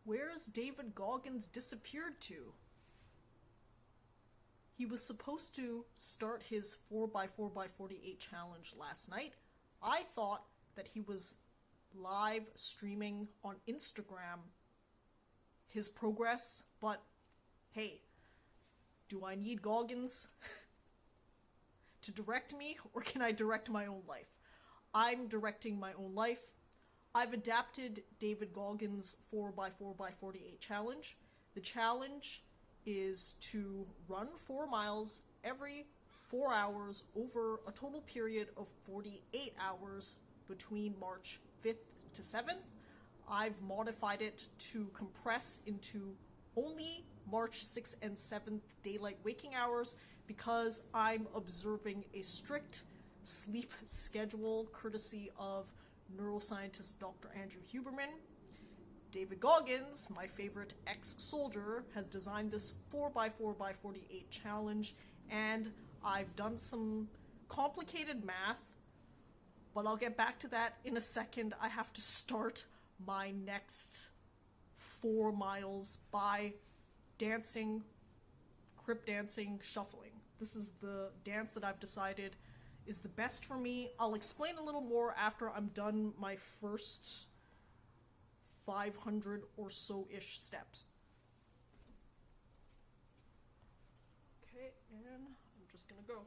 Where's David Goggins disappeared to? He was supposed to start his 4x4x48 challenge last night. I thought that he was live streaming on Instagram his progress, but hey, do I need Goggins to direct me, or can I direct my own life? I'm directing my own life. I've adapted David Goggins' 4x4x48 challenge. The challenge is to run 4 miles every 4 hours over a total period of 48 hours between March 5th to 7th. I've modified it to compress into only March 6th and 7th daylight waking hours because I'm observing a strict sleep schedule courtesy of neuroscientist Dr. Andrew Huberman. David Goggins, my favorite ex-soldier, has designed this 4x4x48 challenge, and I've done some complicated math, but I'll get back to that in a second. I have to start my next 4 miles by dancing, crip dancing, shuffling. This is the dance that I've decided is the best for me. I'll explain a little more after I'm done my first 500 or so-ish steps. Okay, and I'm just gonna go.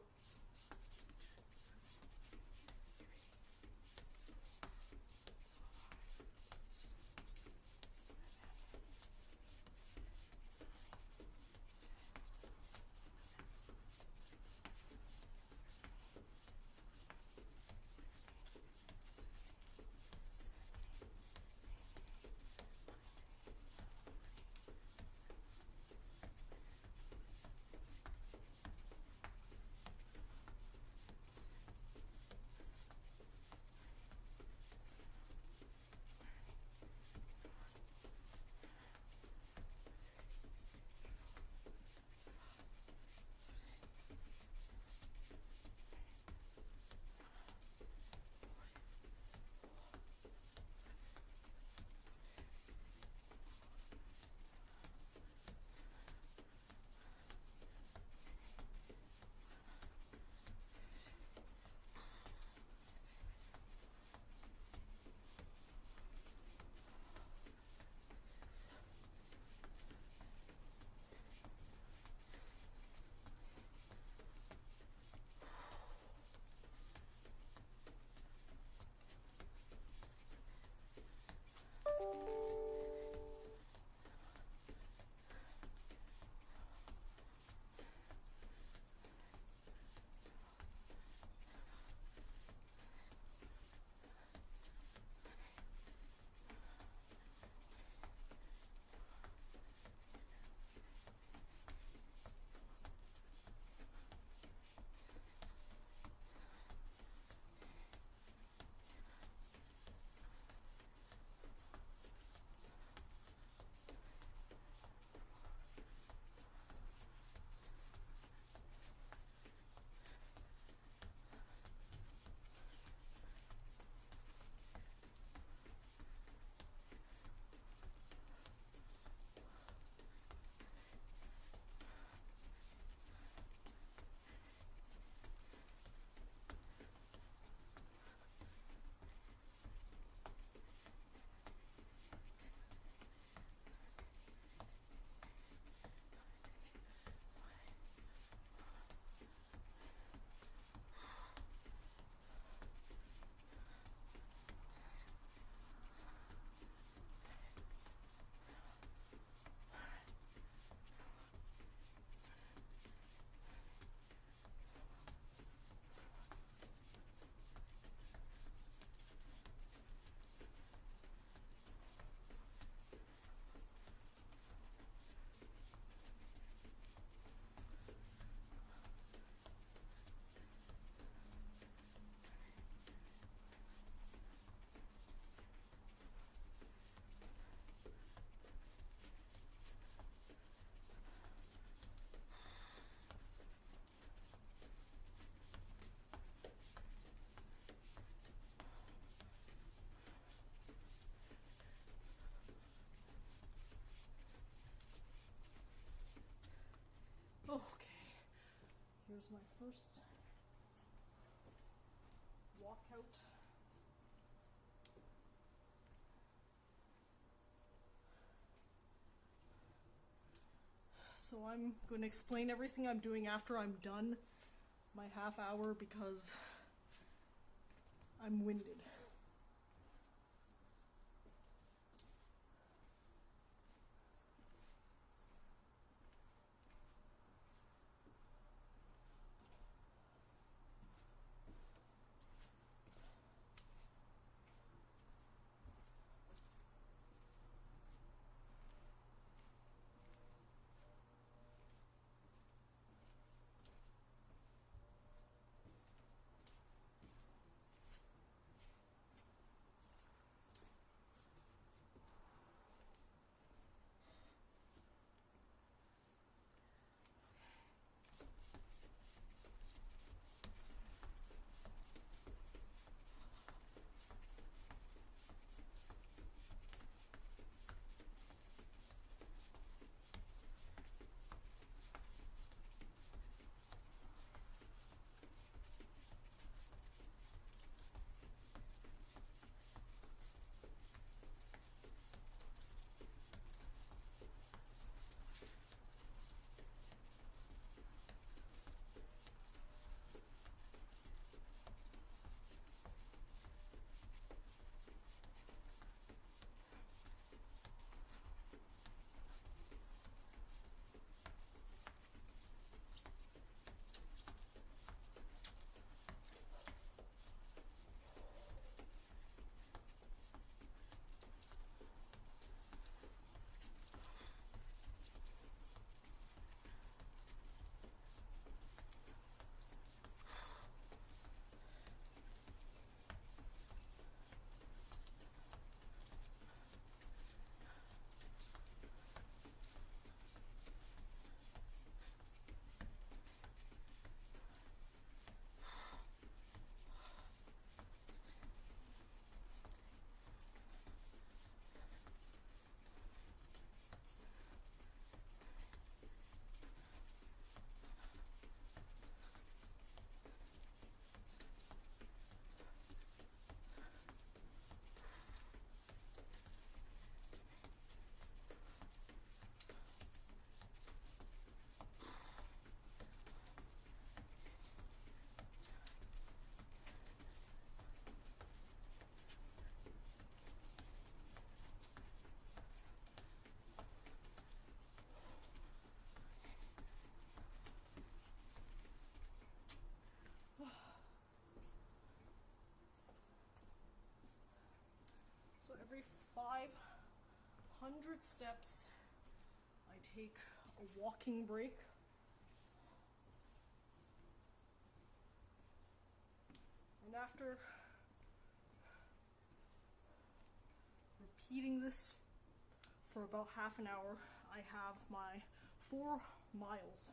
there's my first walkout. So I'm going to explain everything I'm doing after I'm done my half hour because I'm winded. So every 500 steps, I take a walking break. And after repeating this for about half an hour, I have my 4 miles.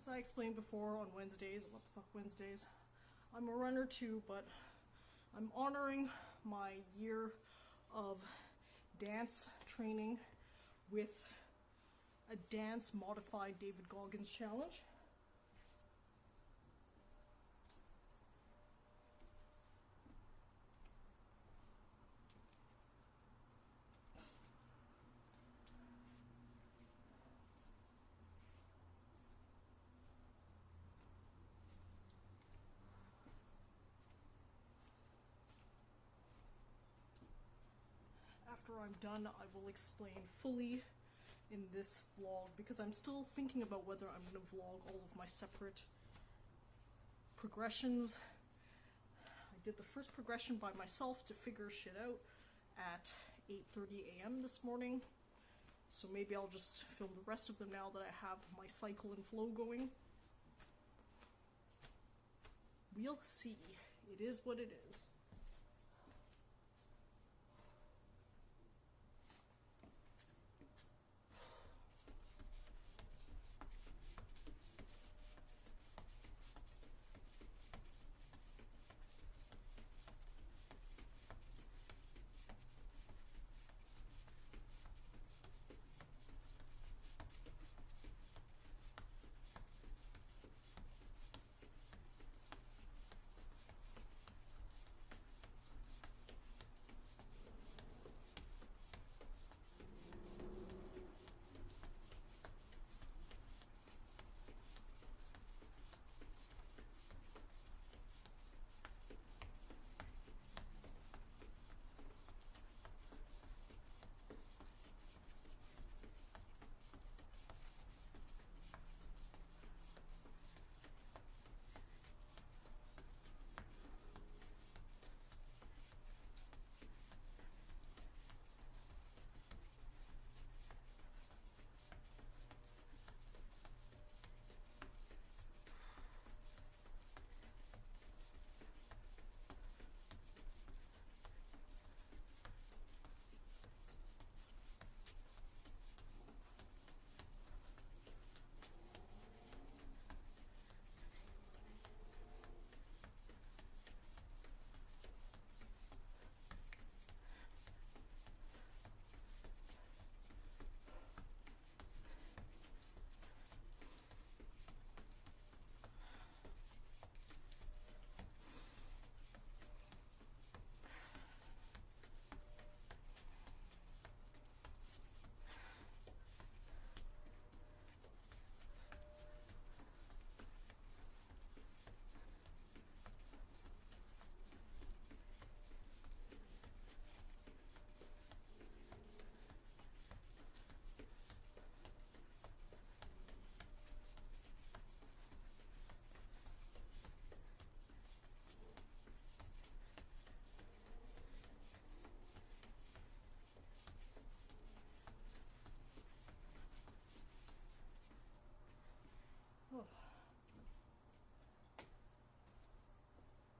As I explained before on Wednesdays, what the fuck Wednesdays, I'm a runner too, but I'm honoring my year of dance training with a dance modified David Goggins challenge. After I'm done, I will explain fully in this vlog, because I'm still thinking about whether I'm going to vlog all of my separate progressions. I did the first progression by myself to figure shit out at 8:30 a.m. this morning, so maybe I'll just film the rest of them now that I have my cycle and flow going. We'll see. It is what it is.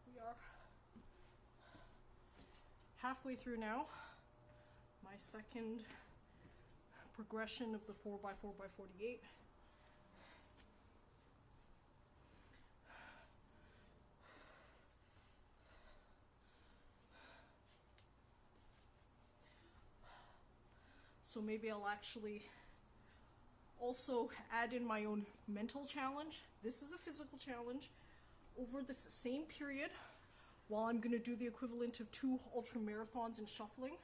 We are halfway through now. My second progression of the 4x4x48. So maybe I'll actually also add in my own mental challenge. This is a physical challenge. Over this same period, while I'm going to do the equivalent of 2 ultra marathons in shuffling,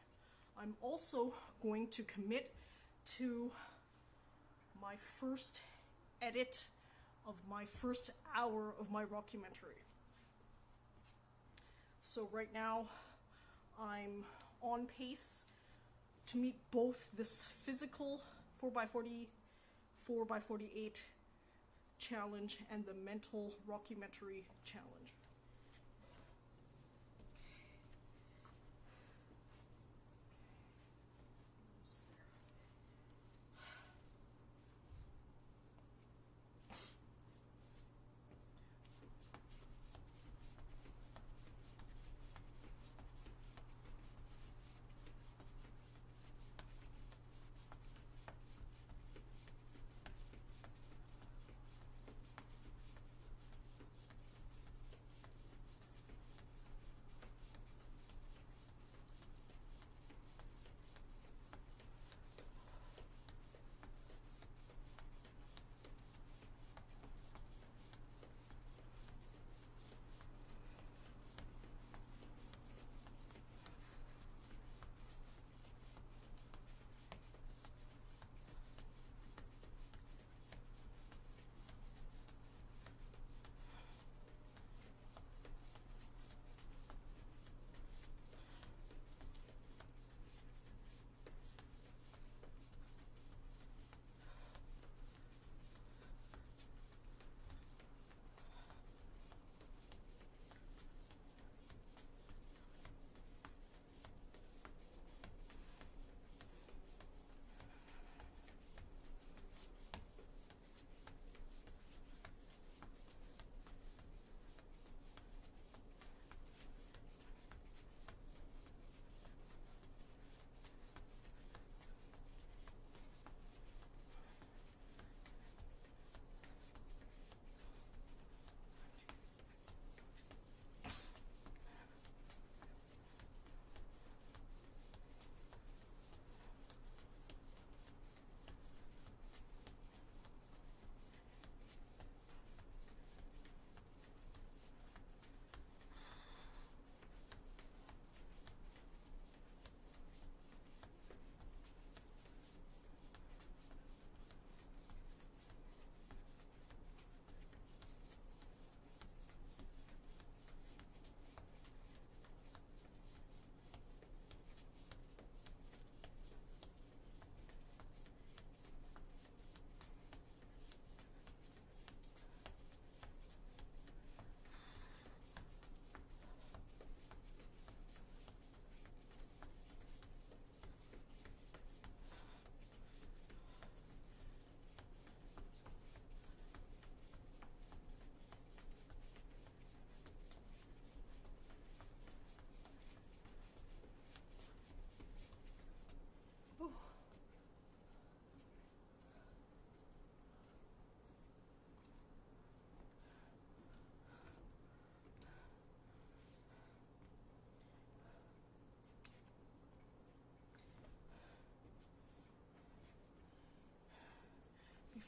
I'm also going to commit to my first edit of my first hour of my rockumentary. So right now, I'm on pace to meet both this physical 4x48 challenge and the mental rockumentary challenge.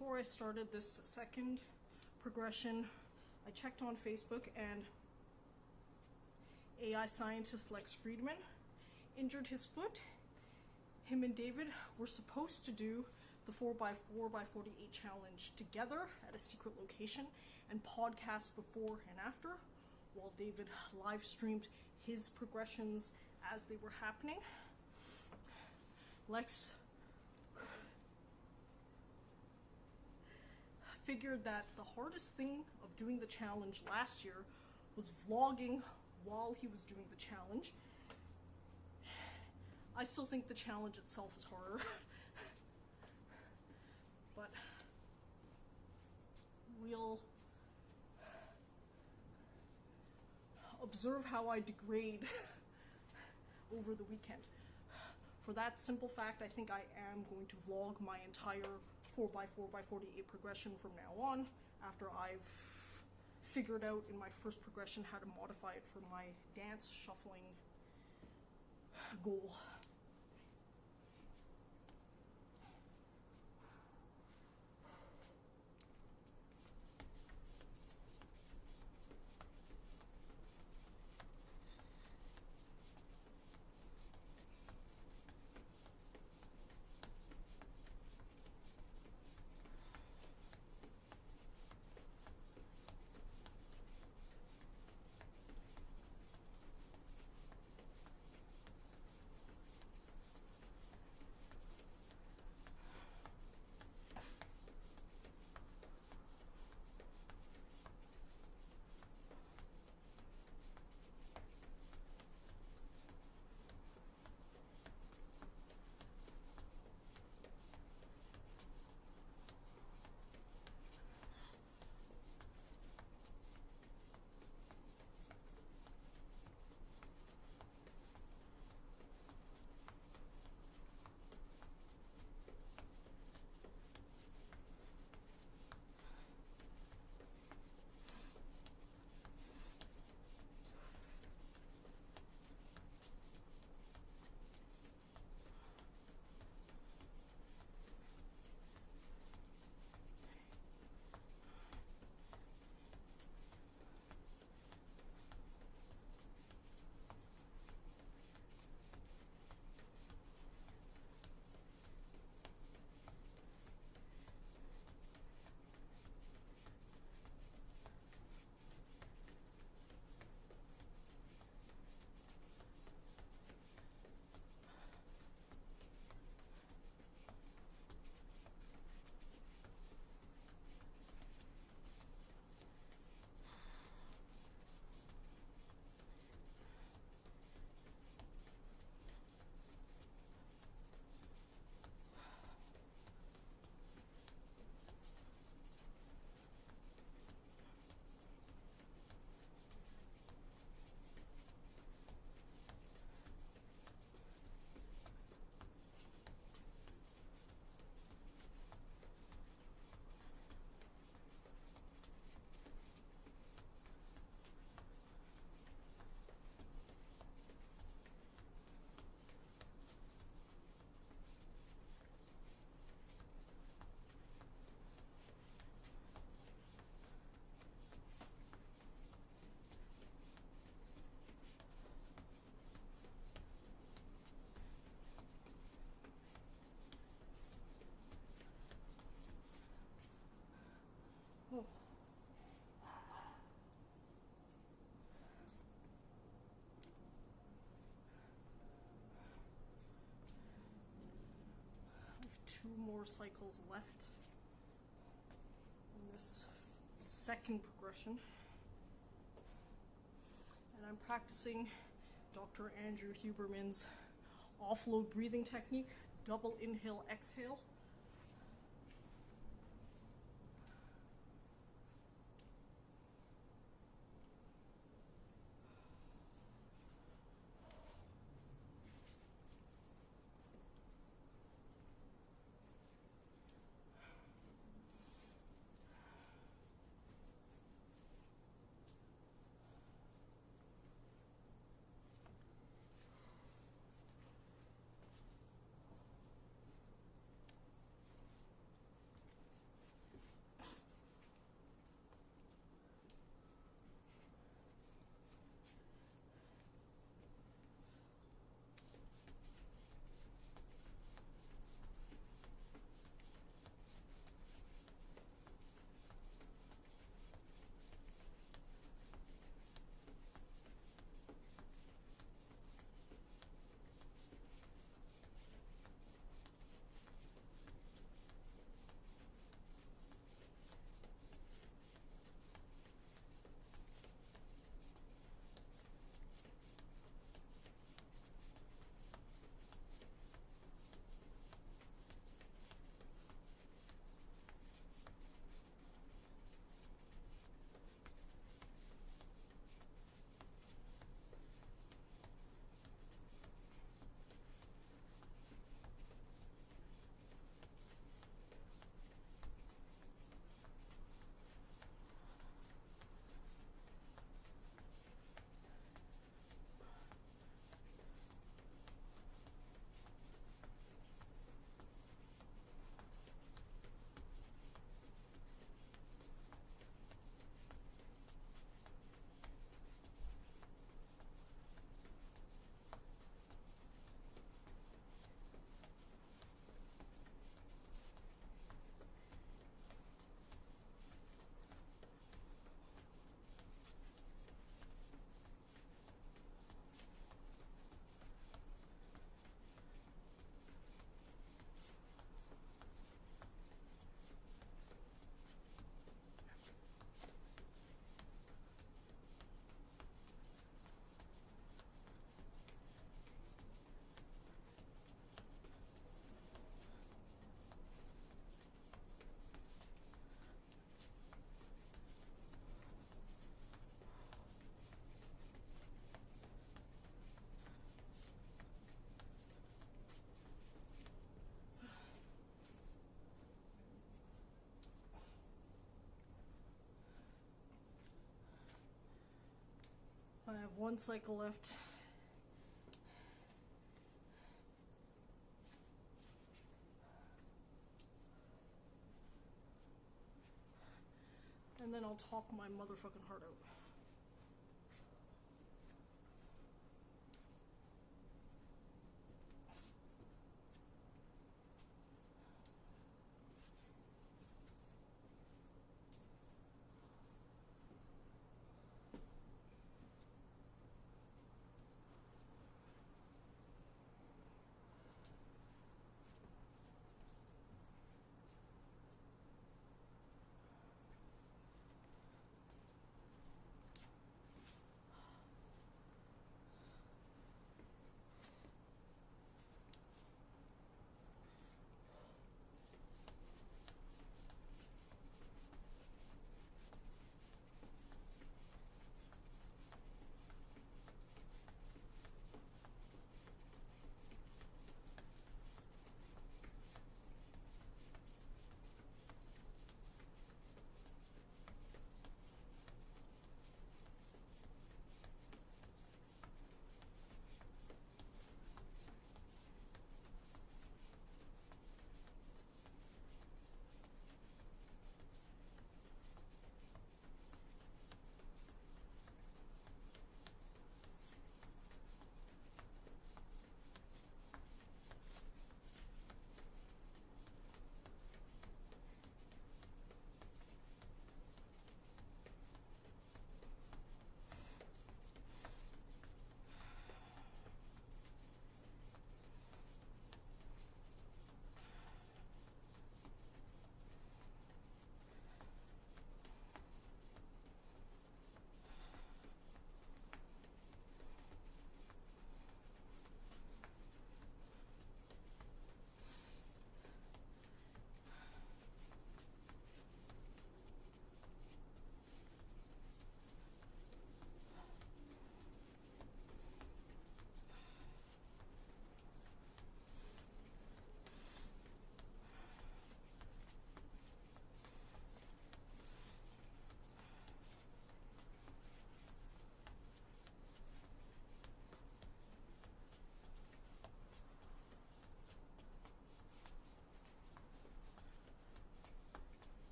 before I started this second progression, I checked on Facebook, and AI scientist Lex Friedman injured his foot. Him and David were supposed to do the 4x4x48 challenge together at a secret location and podcast before and after, while David live streamed his progressions as they were happening. Lex figured that the hardest thing of doing the challenge last year was vlogging while he was doing the challenge. I still think the challenge itself is harder. But we'll observe how I degrade over the weekend. For that simple fact, I think I am going to vlog my entire 4x4x48 progression from now on, after I've figured out in my first progression how to modify it for my dance shuffling goal. Two more cycles left in this second progression, and I'm practicing Dr. Andrew Huberman's offload breathing technique, double inhale, exhale. have one cycle left. And then I'll talk my motherfucking heart out.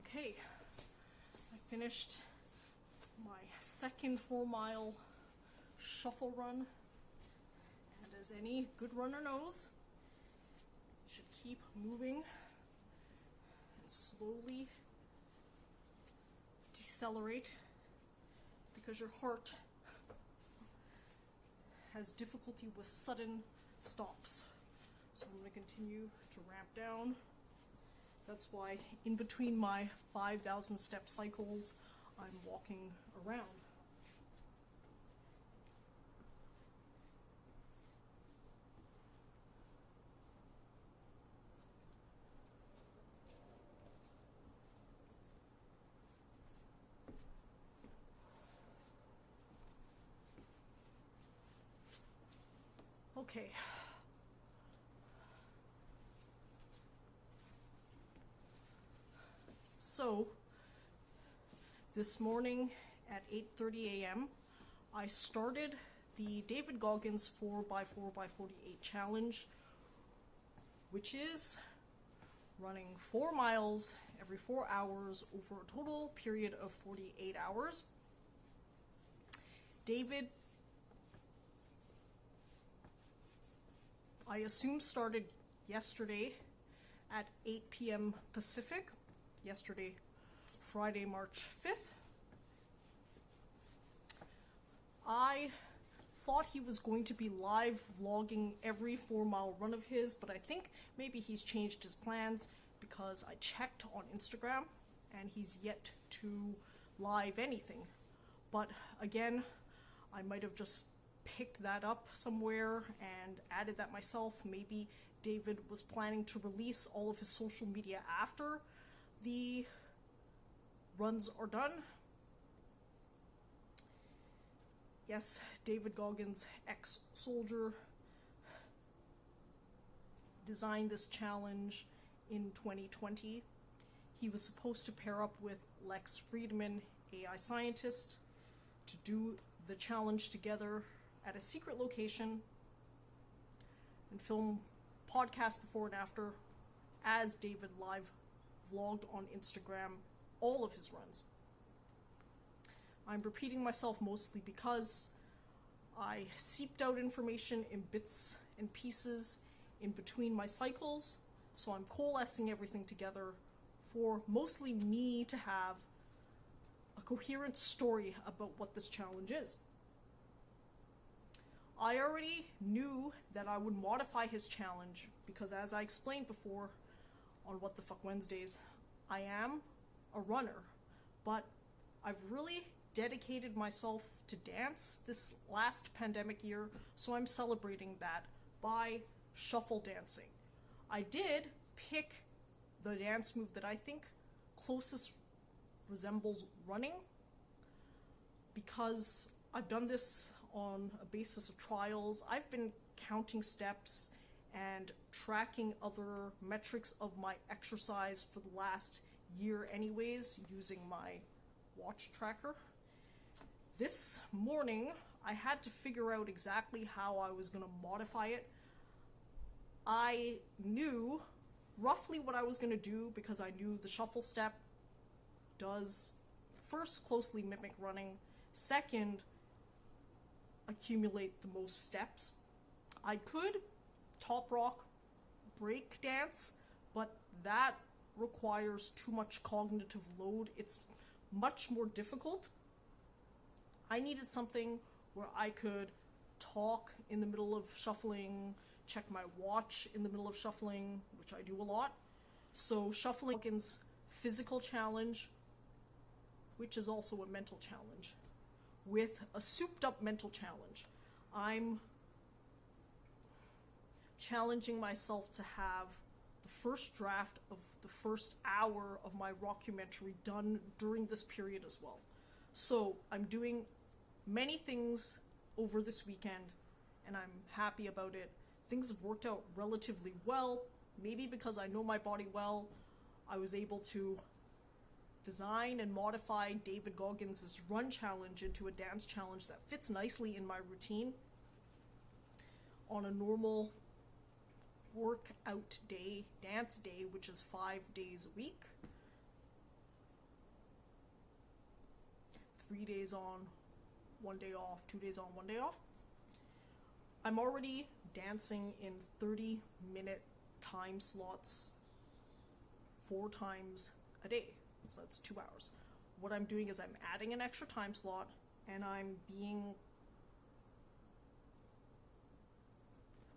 Okay, I finished my second 4-mile shuffle run, and as any good runner knows, you should keep moving and slowly decelerate because your heart has difficulty with sudden stops. So I'm going to continue to ramp down. That's why in between my 5,000 step cycles, I'm walking around. Okay. So, this morning at 8:30 a.m., I started the David Goggins 4x4x48 challenge, which is running 4 miles every 4 hours over a total period of 48 hours. David, I assume, started yesterday at 8 p.m. Pacific. Yesterday, Friday, March 5th. I thought he was going to be live vlogging every 4-mile run of his, but I think maybe he's changed his plans because I checked on Instagram and he's yet to live anything. But again, I might have just picked that up somewhere and added that myself. Maybe David was planning to release all of his social media after the runs are done. Yes, David Goggins, ex-soldier, designed this challenge in 2020. He was supposed to pair up with Lex Friedman, AI scientist, to do the challenge together at a secret location and film podcast before and after as David live vlogged on Instagram all of his runs. I'm repeating myself mostly because I seeped out information in bits and pieces in between my cycles, so I'm coalescing everything together for mostly me to have a coherent story about what this challenge is. I already knew that I would modify his challenge because, as I explained before on WTF Wednesdays, I am a runner, but I've really dedicated myself to dance this last pandemic year, so I'm celebrating that by shuffle dancing. I did pick the dance move that I think closest resembles running because I've done this on a basis of trials. I've been counting steps and tracking other metrics of my exercise for the last year anyways, using my watch tracker. This morning, I had to figure out exactly how I was going to modify it. I knew roughly what I was going to do because I knew the shuffle step does first closely mimic running, second accumulate the most steps. I could top rock break dance, but that requires too much cognitive load. It's much more difficult. I needed something where I could talk in the middle of shuffling, check my watch in the middle of shuffling, which I do a lot. So shuffling is physical challenge, which is also a mental challenge, with a souped up mental challenge. I'm challenging myself to have the first draft of the first hour of my rockumentary done during this period as well. So I'm doing many things over this weekend, and I'm happy about it. Things have worked out relatively well, maybe because I know my body well. I was able to design and modify David Goggins' run challenge into a dance challenge that fits nicely in my routine. On a normal workout day, dance day, which is 5 days a week, 3 days on, 1 day off, 2 days on, 1 day off. I'm already dancing in 30-minute time slots 4 times a day. So that's 2 hours. What I'm doing is I'm adding an extra time slot, and I'm being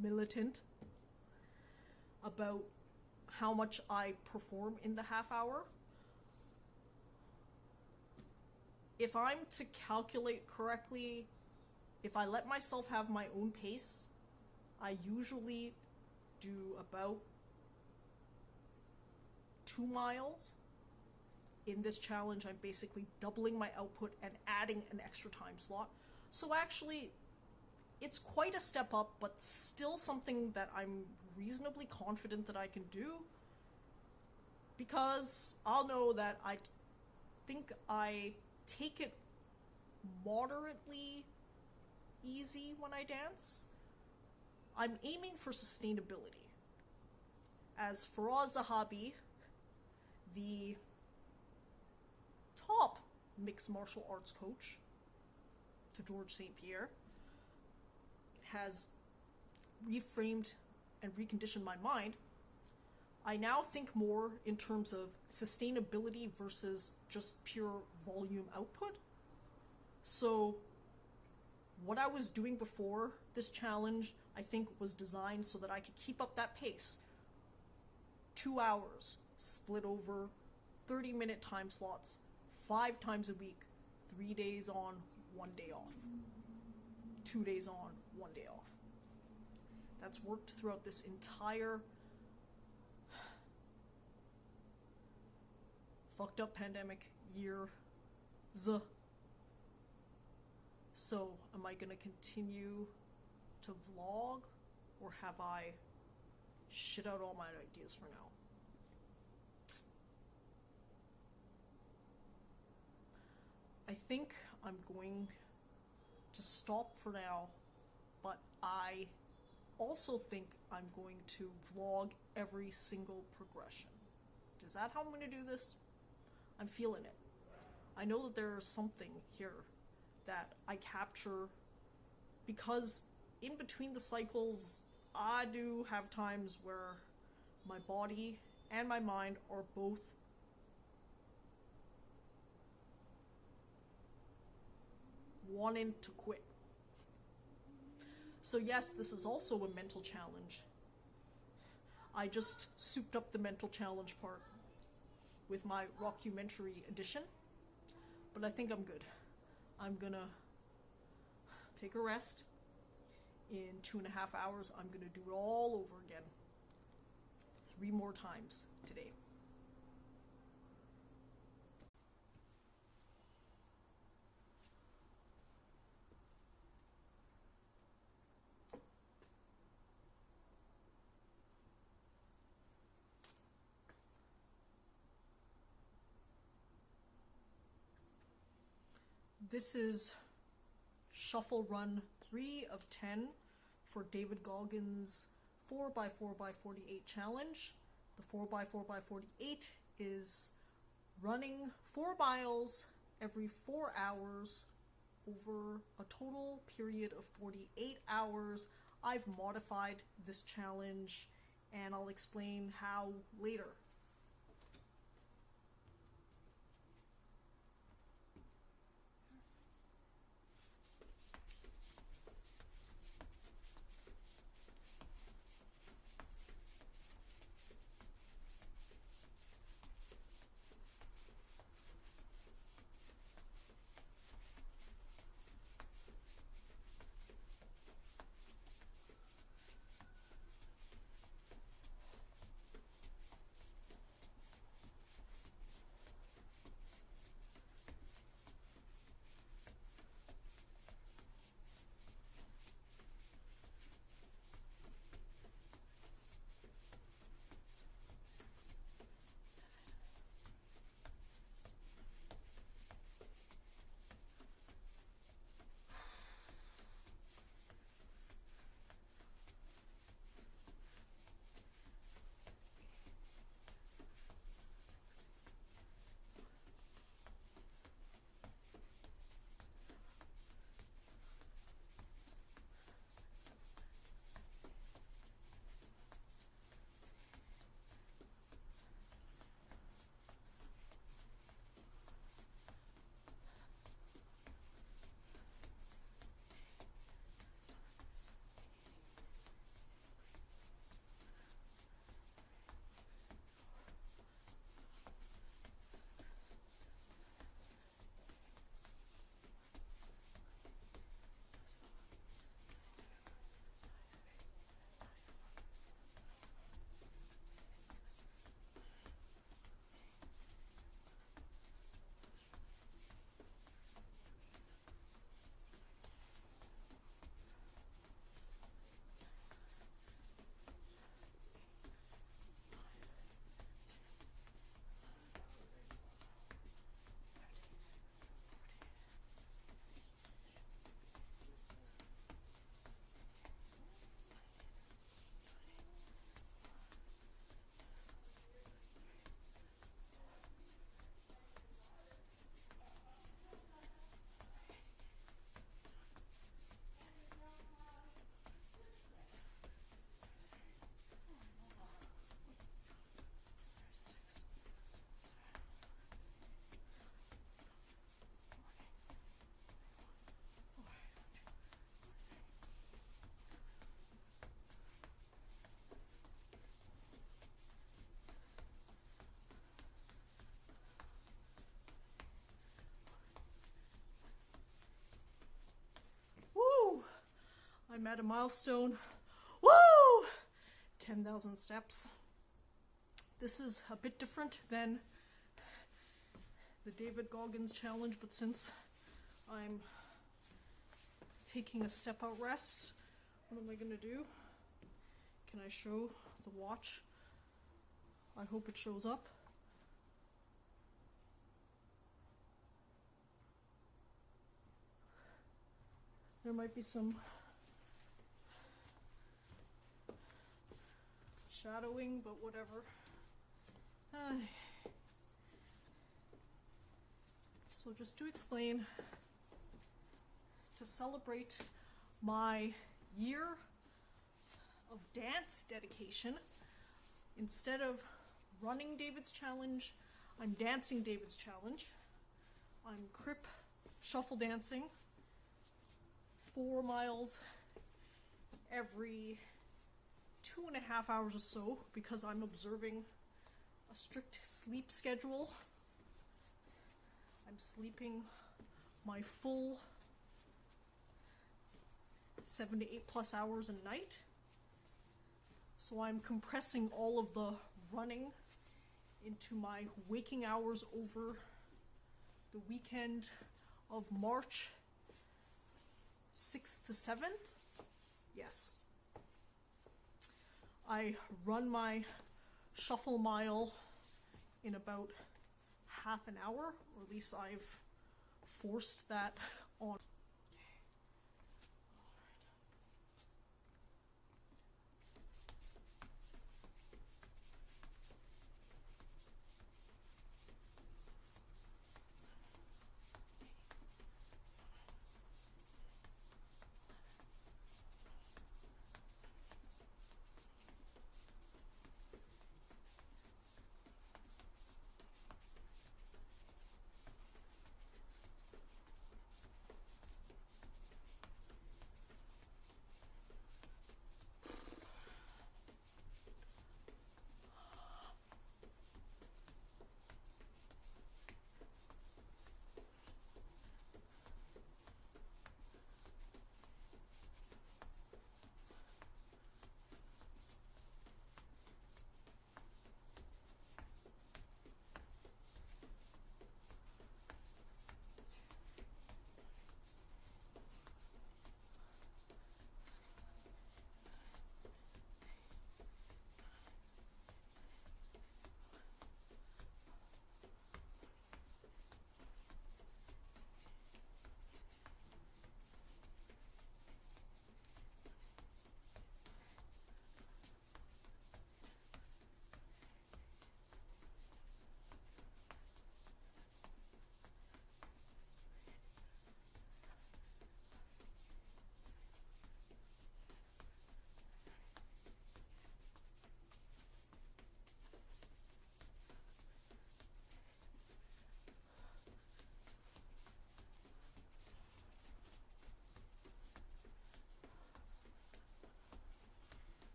militant about how much I perform in the half hour. If I'm to calculate correctly, if I let myself have my own pace, I usually do about 2 miles. In this challenge, I'm basically doubling my output and adding an extra time slot. So actually, it's quite a step up, but still something that I'm reasonably confident that I can do, because I'll know that I think I take it moderately easy when I dance. I'm aiming for sustainability. As Faraz Zahabi, the top mixed martial arts coach to George St. Pierre, has reframed and reconditioned my mind, I now think more in terms of sustainability versus just pure volume output. So what I was doing before this challenge, I think, was designed so that I could keep up that pace. 2 hours split over 30-minute time slots, 5 times a week, 3 days on, 1 day off. 2 days on, 1 day off. that's worked throughout this entire fucked up pandemic year. So, am I gonna continue to vlog, or have I shit out all my ideas for now? I think I'm going to stop for now, but I also think I'm going to vlog every single progression. Is that how I'm going to do this? I'm feeling it. I know that there's something here that I capture, because in between the cycles, I do have times where my body and my mind are both wanting to quit. So yes, this is also a mental challenge. I just souped up the mental challenge part with my rockumentary edition, but I think I'm good. I'm gonna take a rest. In 2.5 hours, I'm gonna do it all over again. 3 more times today. This is Shuffle Run 3 of 10 for David Goggins' 4x4x48 challenge. The 4x4x48 is running 4 miles every 4 hours over a total period of 48 hours. I've modified this challenge, and I'll explain how later. I'm at a milestone. Woo! 10,000 steps. This is a bit different than the David Goggins challenge, but since I'm taking a step out rest, what am I going to do? Can I show the watch? I hope it shows up. There might be some shadowing, but whatever. So just to explain, to celebrate my year of dance dedication, instead of running David's challenge, I'm dancing David's challenge. I'm crip shuffle dancing 4 miles every 2.5 hours or so, because I'm observing a strict sleep schedule. I'm sleeping my full 7 to 8 plus hours a night. So I'm compressing all of the running into my waking hours over the weekend of March 6th to 7th. Yes. I run my shuffle mile in about half an hour, or at least I've forced that on.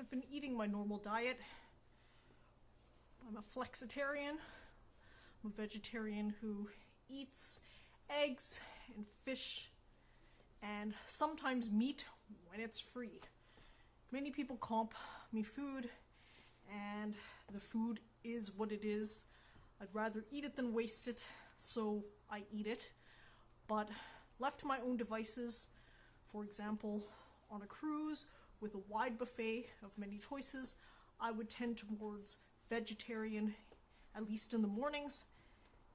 I've been eating my normal diet. I'm a flexitarian. I'm a vegetarian who eats eggs and fish and sometimes meat when it's free. Many people comp me food, and the food is what it is. I'd rather eat it than waste it, so I eat it. But left to my own devices, for example, on a cruise with a wide buffet of many choices, I would tend towards vegetarian, at least in the mornings.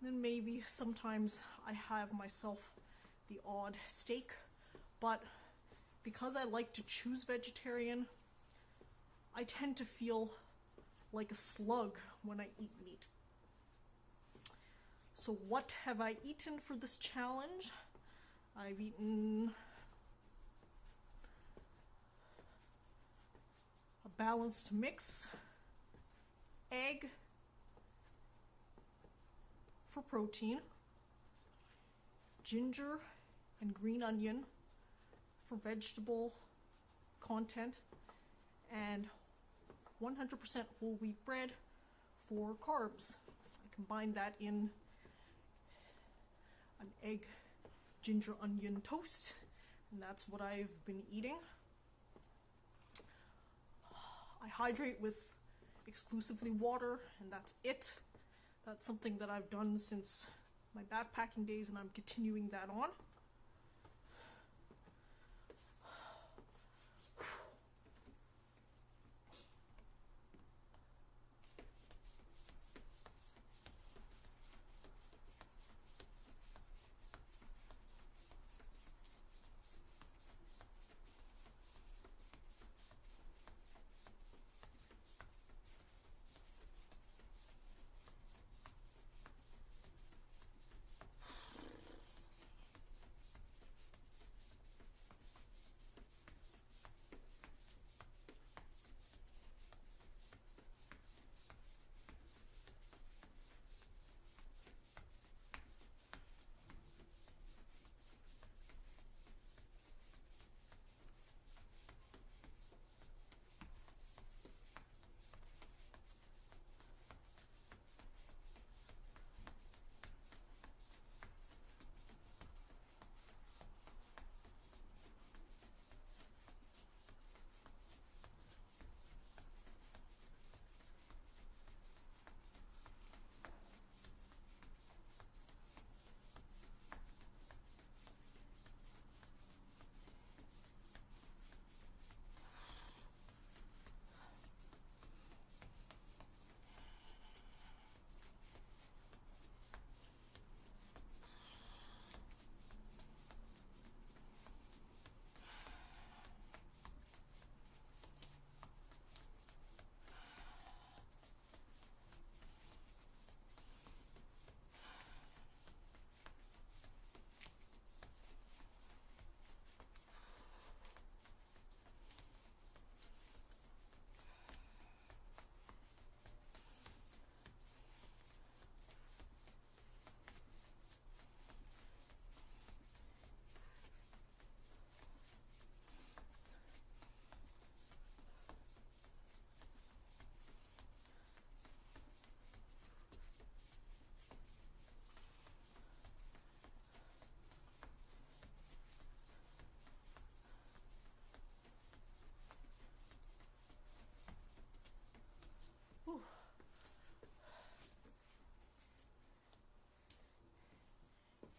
then maybe sometimes I have myself the odd steak, but because I like to choose vegetarian, I tend to feel like a slug when I eat meat. So what have I eaten for this challenge? I've eaten a balanced mix, egg for protein, ginger and green onion for vegetable content, and 100% whole wheat bread for carbs. I combine that in an egg ginger onion toast, and that's what I've been eating. I hydrate with exclusively water, and that's it. That's something that I've done since my backpacking days, and I'm continuing that on.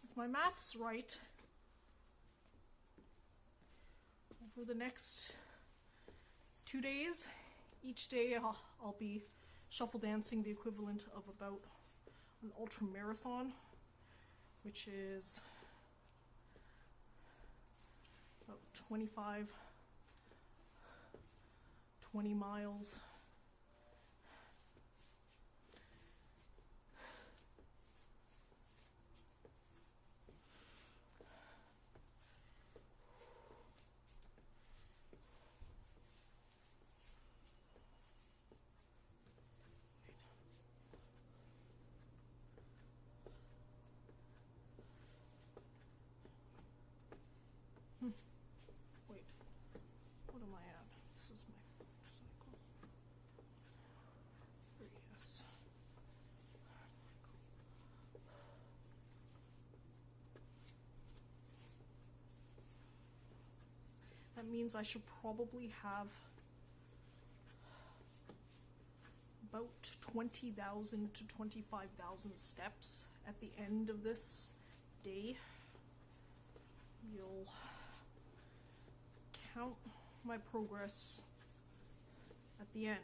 If my math's right, over the next 2 days, each day I'll be shuffle dancing the equivalent of about an ultra marathon, which is about 20 miles. Wait, what am I at? This is my cycle. 3S. That means I should probably have about 20,000 to 25,000 steps at the end of this day. You'll count my progress at the end.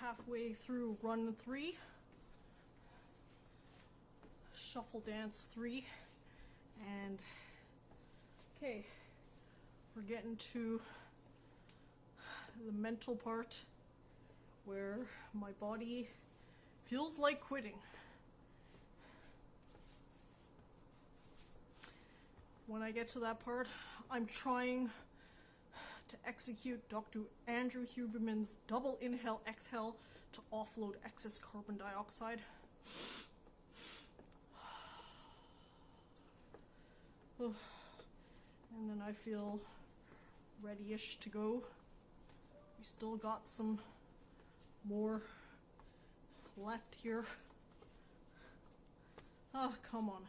halfway through run 3, shuffle dance 3, and okay, we're getting to the mental part where my body feels like quitting. When I get to that part, I'm trying to execute Dr. Andrew Huberman's double inhale exhale to offload excess carbon dioxide. And then I feel ready-ish to go. We still got some more left here. Ah, come on.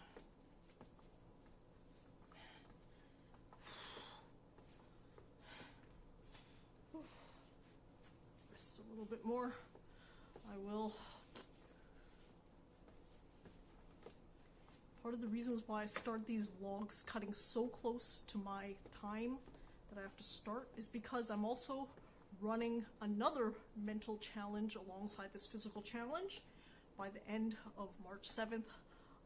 Rest a little bit more. I will. Part of the reasons why I start these vlogs cutting so close to my time that I have to start is because I'm also running another mental challenge alongside this physical challenge. By the end of March 7th,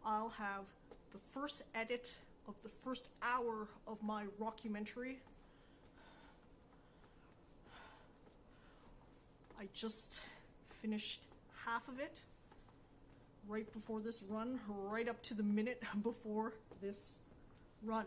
I'll have the first edit of the first hour of my rockumentary. I just finished half of it right before this run, right up to the minute before this run.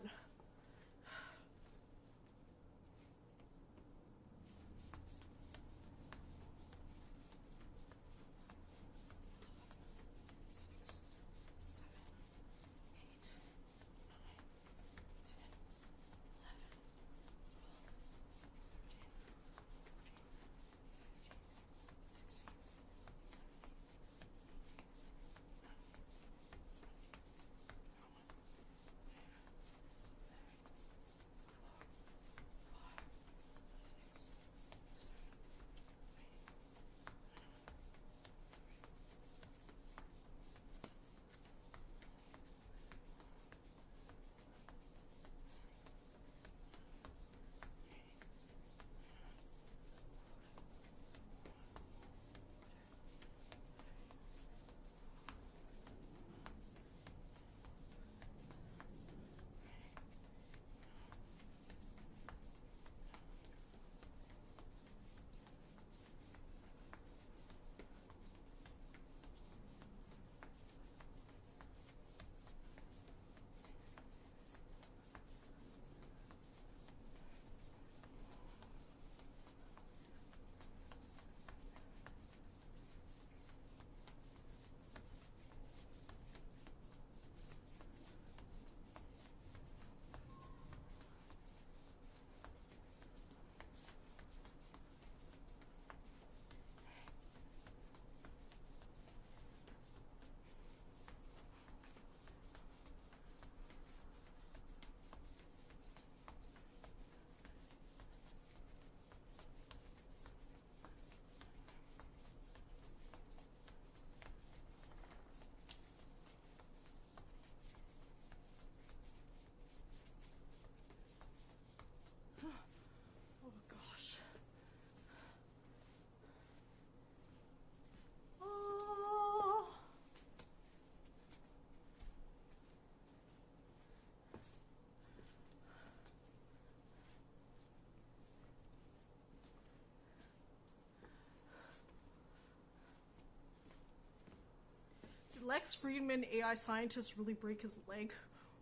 Lex Friedman, AI scientist, really break his leg?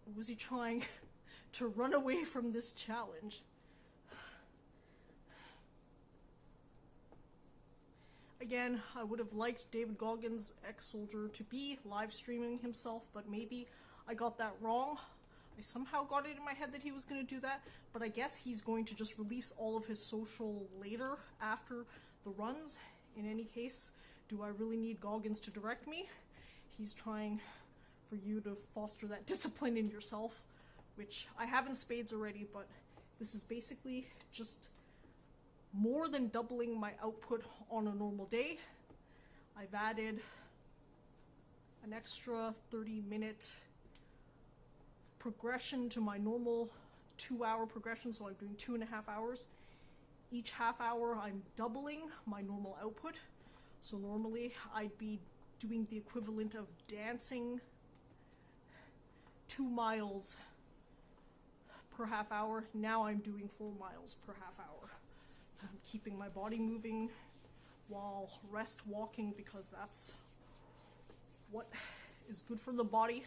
Or was he trying to run away from this challenge? Again, I would have liked David Goggins, ex-soldier, to be live streaming himself, but maybe I got that wrong. I somehow got it in my head that he was going to do that, but I guess he's going to just release all of his social later after the runs. In any case, do I really need Goggins to direct me? He's trying for you to foster that discipline in yourself, which I have in spades already, but this is basically just more than doubling my output on a normal day. I've added an extra 30-minute progression to my normal 2-hour progression, so I'm doing 2.5 hours. Each half hour I'm doubling my normal output. So normally I'd be doing the equivalent of dancing 2 miles per half hour. Now I'm doing 4 miles per half hour. I'm keeping my body moving while rest walking because that's what is good for the body.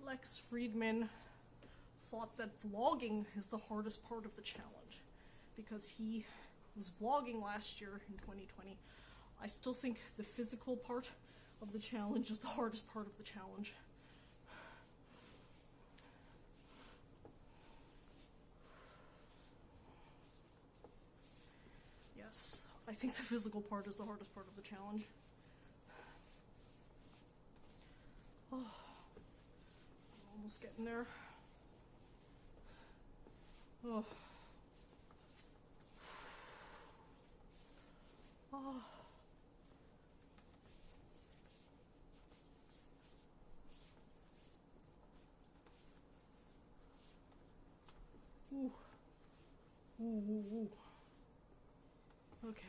Lex Friedman thought that vlogging is the hardest part of the challenge because he was vlogging last year in 2020. I still think the physical part of the challenge is the hardest part of the challenge. Yes, I think the physical part is the hardest part of the challenge. Oh, I'm almost getting there. Oh. Oh. Ooh. Ooh, ooh, ooh. Okay.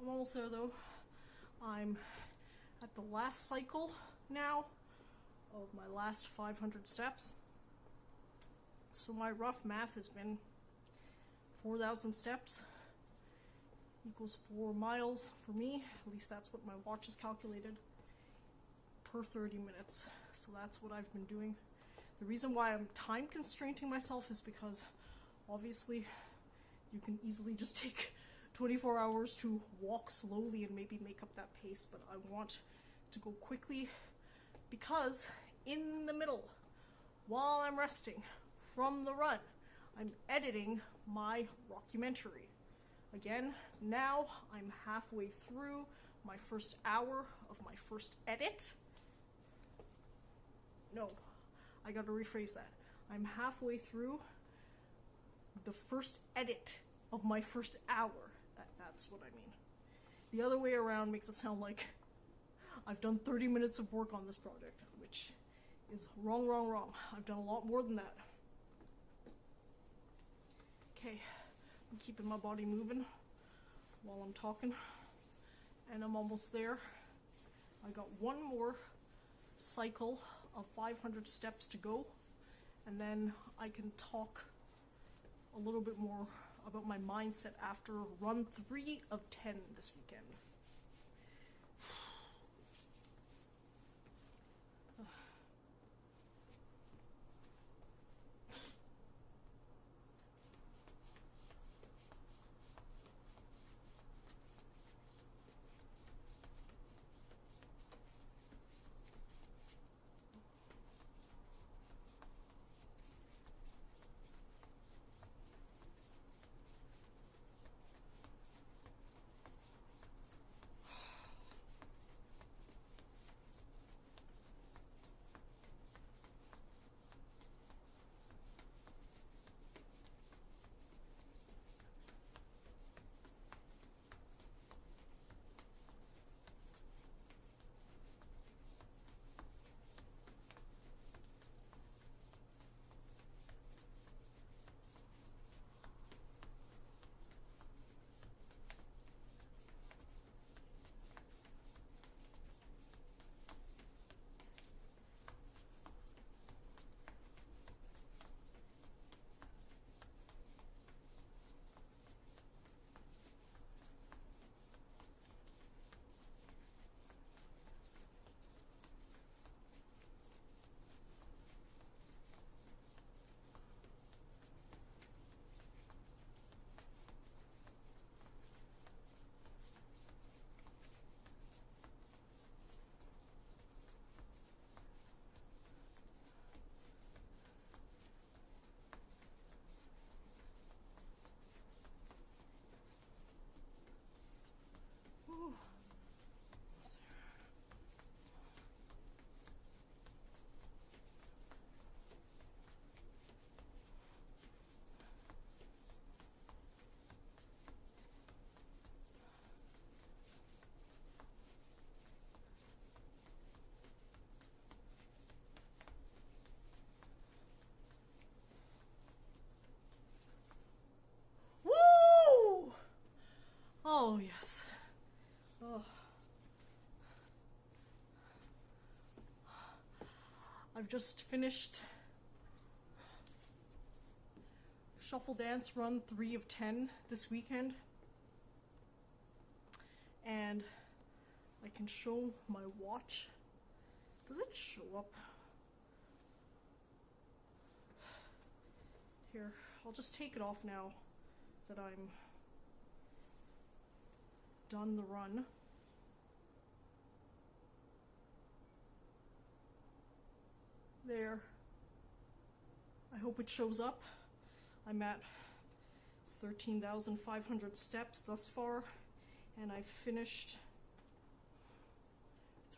I'm almost there though. I'm at the last cycle now of my last 500 steps. So my rough math has been 4,000 steps equals 4 miles for me. At least that's what my watch has calculated per 30 minutes. So that's what I've been doing. The reason why I'm time constraining myself is because obviously you can easily just take 24 hours to walk slowly and maybe make up that pace, but I want to go quickly because in the middle, while I'm resting from the run, I'm editing my rockumentary. Again, now I'm halfway through my first hour of my first edit. No, I gotta rephrase that. I'm halfway through the first edit of my first hour. That's what I mean. The other way around makes it sound like I've done 30 minutes of work on this project, which is wrong, wrong, wrong. I've done a lot more than that. Okay, I'm keeping my body moving while I'm talking, and I'm almost there. I got one more cycle of 500 steps to go, and then I can talk a little bit more about my mindset after run 3 of 10 this weekend. Oh, yes. Oh. I've just finished Shuffle Dance Run 3 of 10 this weekend. And I can show my watch. Does it show up? Here, I'll just take it off now that I'm done the run. There. I hope it shows up. I'm at 13,500 steps thus far, and I've finished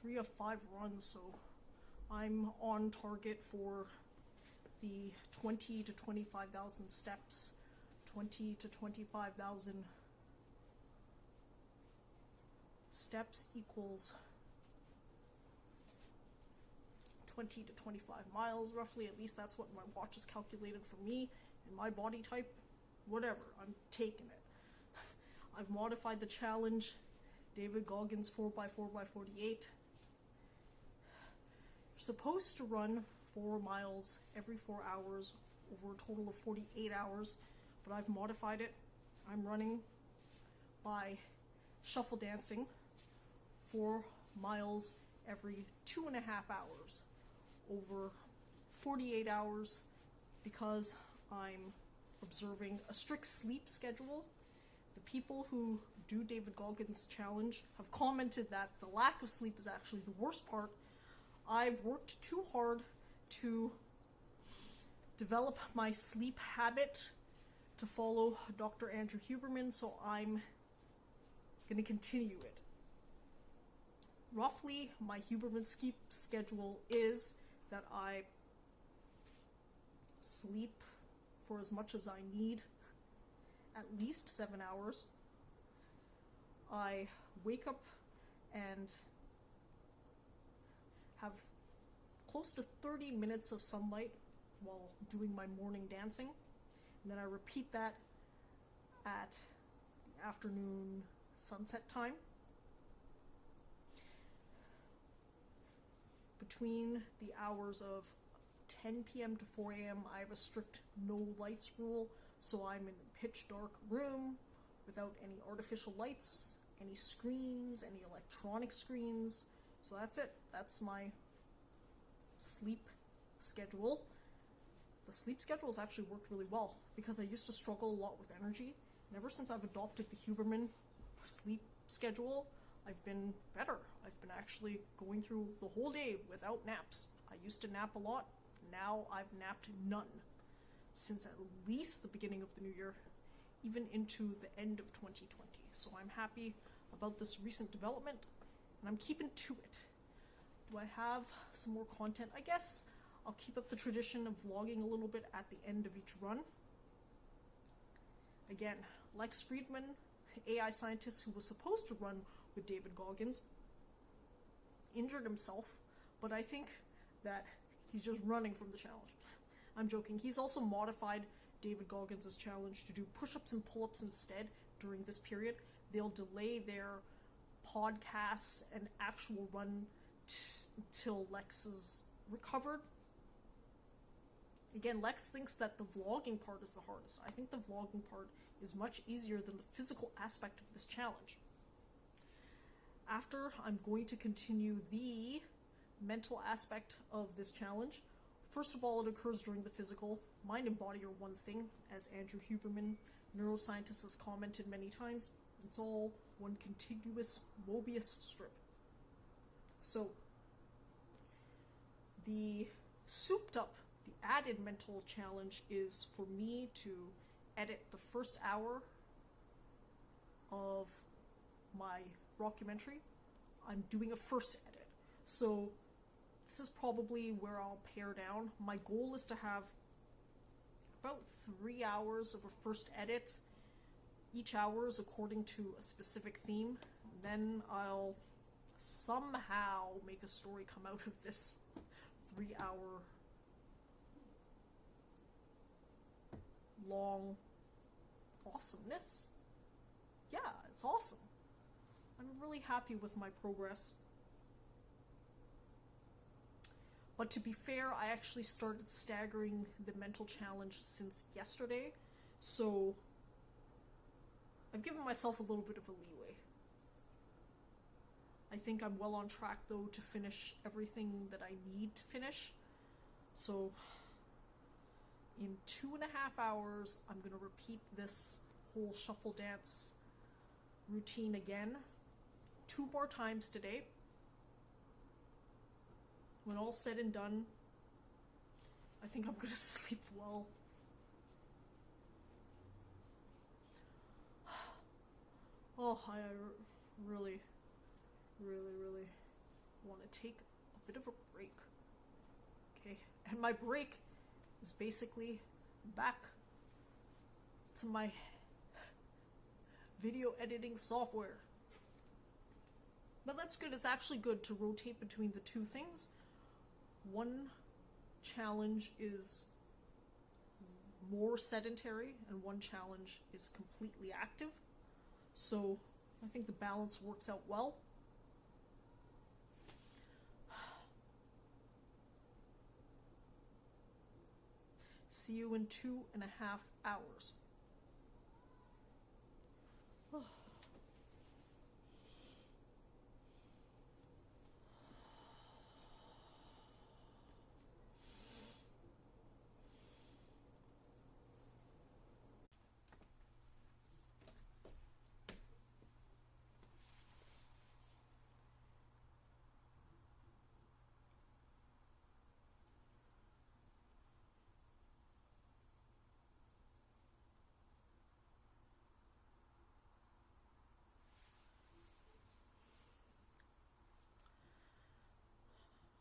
3 of 5 runs, so I'm on target for the 20 to 25,000 steps. 20 to 25,000 steps equals 20 to 25 miles roughly. At least that's what my watch has calculated for me and my body type. Whatever, I'm taking it. I've modified the challenge David Goggins 4x4x48. You're supposed to run 4 miles every 4 hours over a total of 48 hours, but I've modified it. I'm running by shuffle dancing 4 miles every 2.5 hours over 48 hours because I'm observing a strict sleep schedule. The people who do David Goggins' challenge have commented that the lack of sleep is actually the worst part. I've worked too hard to develop my sleep habit to follow Dr. Andrew Huberman, so I'm going to continue it. Roughly, my Huberman sleep schedule is that I sleep for as much as I need, at least 7 hours. I wake up and have close to 30 minutes of sunlight while doing my morning dancing, and then I repeat that at the afternoon sunset time. Between the hours of 10 p.m. to 4 a.m. I have a strict no lights rule, so I'm in a pitch dark room without any artificial lights, any screens, any electronic screens. So that's it. That's my sleep schedule. The sleep schedule has actually worked really well because I used to struggle a lot with energy. And ever since I've adopted the Huberman sleep schedule, I've been better. I've been actually going through the whole day without naps. I used to nap a lot. Now I've napped none since at least the beginning of the new year, even into the end of 2020. So I'm happy about this recent development, and I'm keeping to it. Do I have some more content? I guess I'll keep up the tradition of vlogging a little bit at the end of each run. Again, Lex Friedman, AI scientist who was supposed to run with David Goggins, injured himself, but I think that he's just running from the challenge. I'm joking. He's also modified David Goggins' challenge to do push-ups and pull-ups instead during this period. They'll delay their podcasts and actual run till Lex is recovered. Again, Lex thinks that the vlogging part is the hardest. I think the vlogging part is much easier than the physical aspect of this challenge. After, I'm going to continue the mental aspect of this challenge. First of all, it occurs during the physical. Mind and body are one thing, as Andrew Huberman, neuroscientist, has commented many times. It's all one contiguous Mobius strip. So, the souped up, the added mental challenge is for me to edit the first hour of my rockumentary. I'm doing a first edit. So this is probably where I'll pare down. My goal is to have about 3 hours of a first edit. Each hour is according to a specific theme. Then I'll somehow make a story come out of this 3-hour long awesomeness. Yeah, it's awesome. I'm really happy with my progress. But to be fair, I actually started staggering the mental challenge since yesterday, so I've given myself a little bit of a leeway. I think I'm well on track, though, to finish everything that I need to finish. So in 2.5 hours, I'm going to repeat this whole shuffle dance routine again 2 more times today. When all said and done, I think I'm going to sleep well. Oh, I really want to take a bit of a break. Okay, and my break is basically back to my video editing software. But that's good. It's actually good to rotate between the two things. One challenge is more sedentary and one challenge is completely active. So I think the balance works out well. See you in 2.5 hours.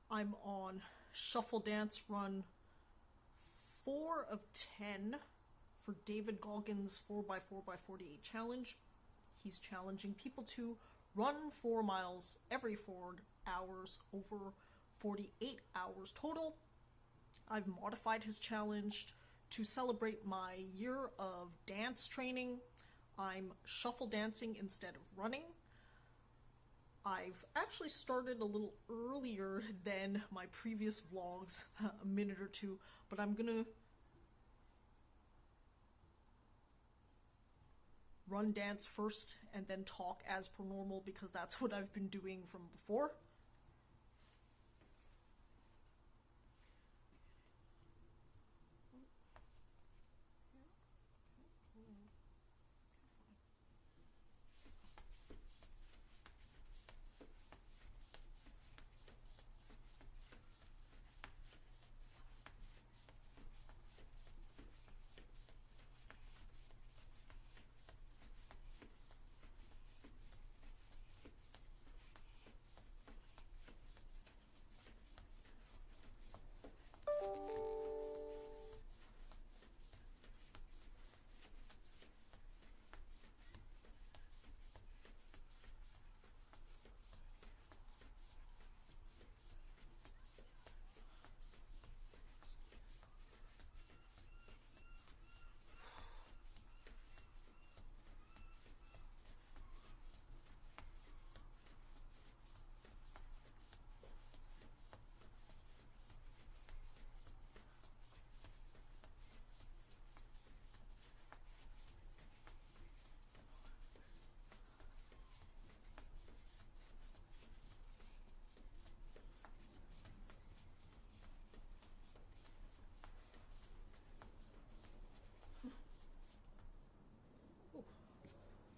I'm on Shuffle Dance Run 4 of 10 for David Goggins' 4x4x48 challenge. He's challenging people to run 4 miles every 4 hours over 48 hours total. I've modified his challenge to celebrate my year of dance training. I'm shuffle dancing instead of running. I've actually started a little earlier than my previous vlogs, a minute or two, but I'm gonna run dance first and then talk as per normal because that's what I've been doing from before.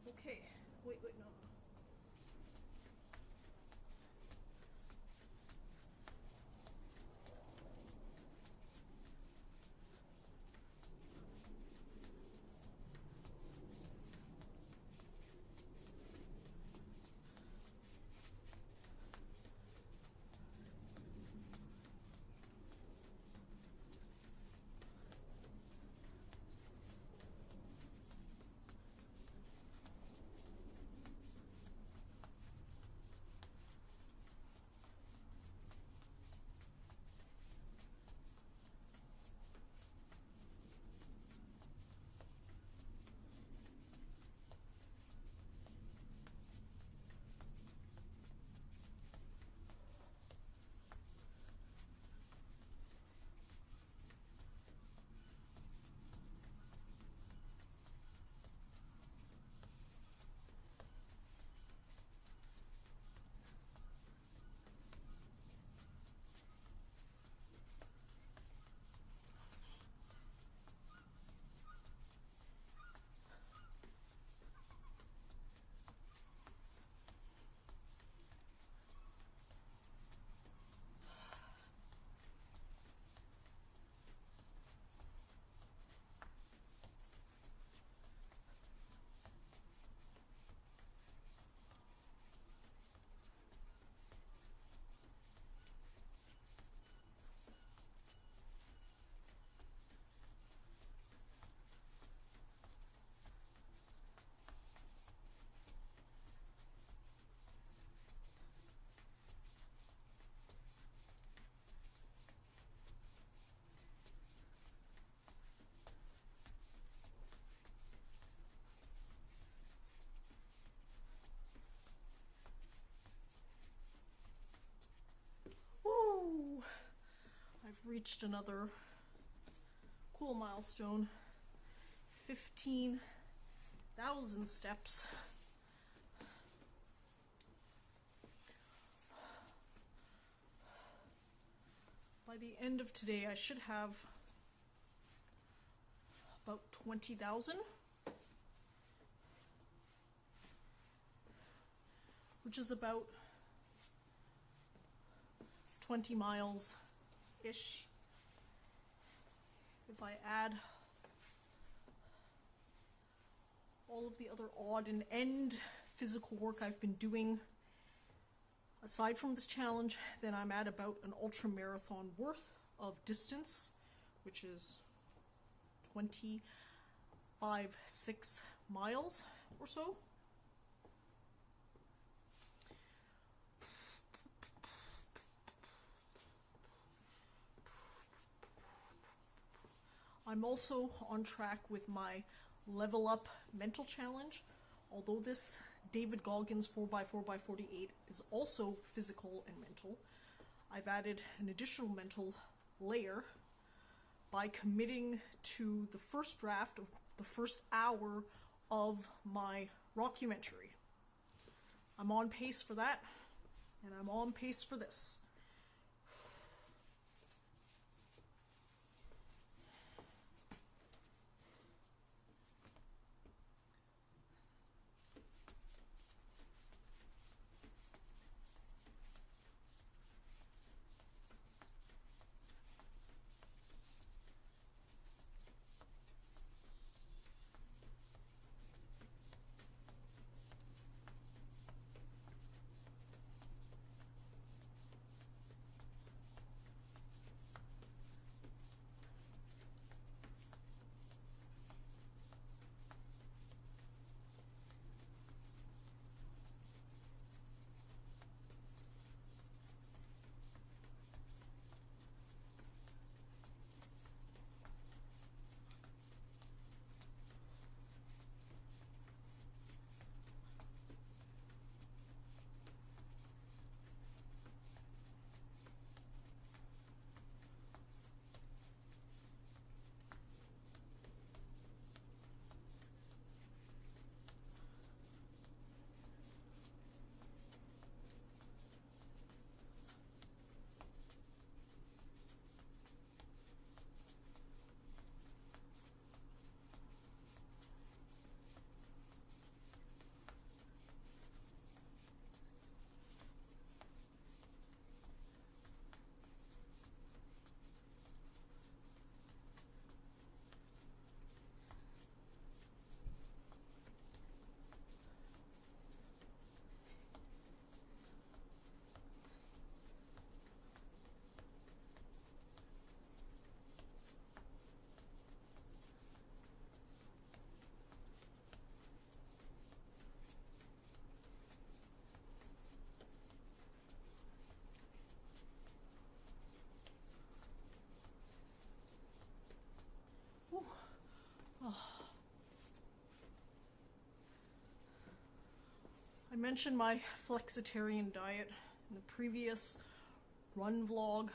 Okay, wait, no. reached another cool milestone, 15,000 steps. By the end of today, I should have about 20,000, which is about 20 miles-ish. If I add all of the other odd and end physical work I've been doing aside from this challenge, then I'm at about an ultra marathon worth of distance, which is 25-6 miles or so. I'm also on track with my level up mental challenge. Although this David Goggins 4x4x48 is also physical and mental, I've added an additional mental layer by committing to the first draft of the first hour of my rockumentary. I'm on pace for that, and I'm on pace for this. I mentioned my flexitarian diet in the previous run vlog.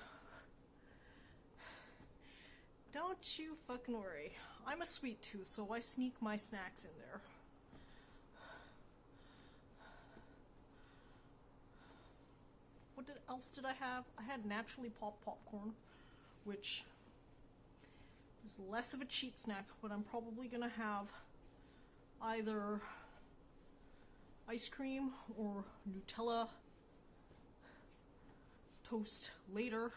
Don't you fucking worry. I'm a sweet tooth, so I sneak my snacks in there. What else did I have? I had naturally popped popcorn, which is less of a cheat snack, but I'm probably gonna have either ice cream or Nutella toast later.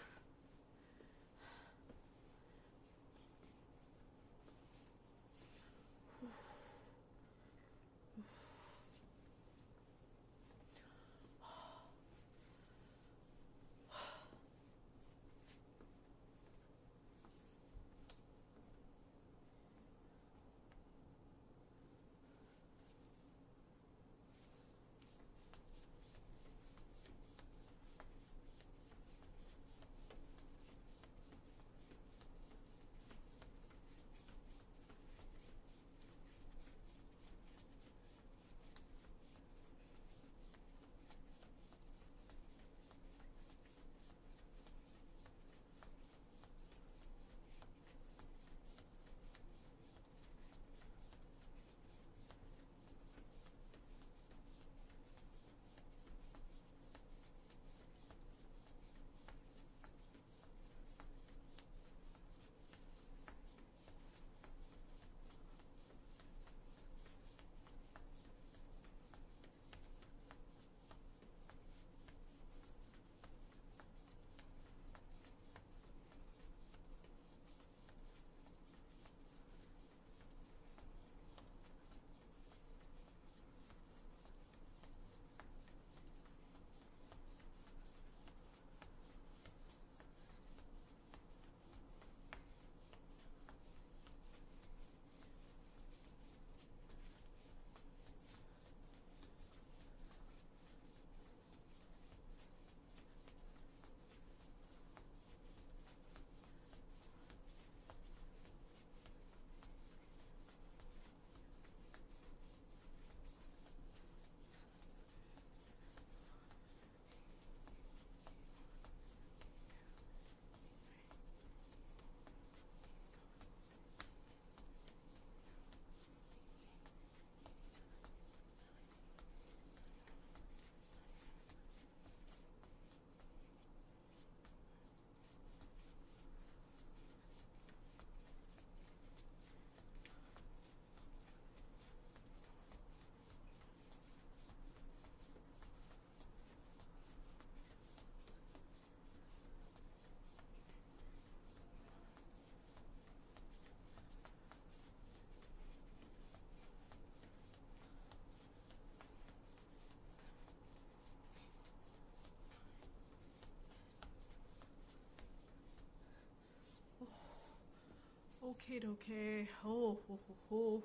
Okay. Oh, ho, ho, ho.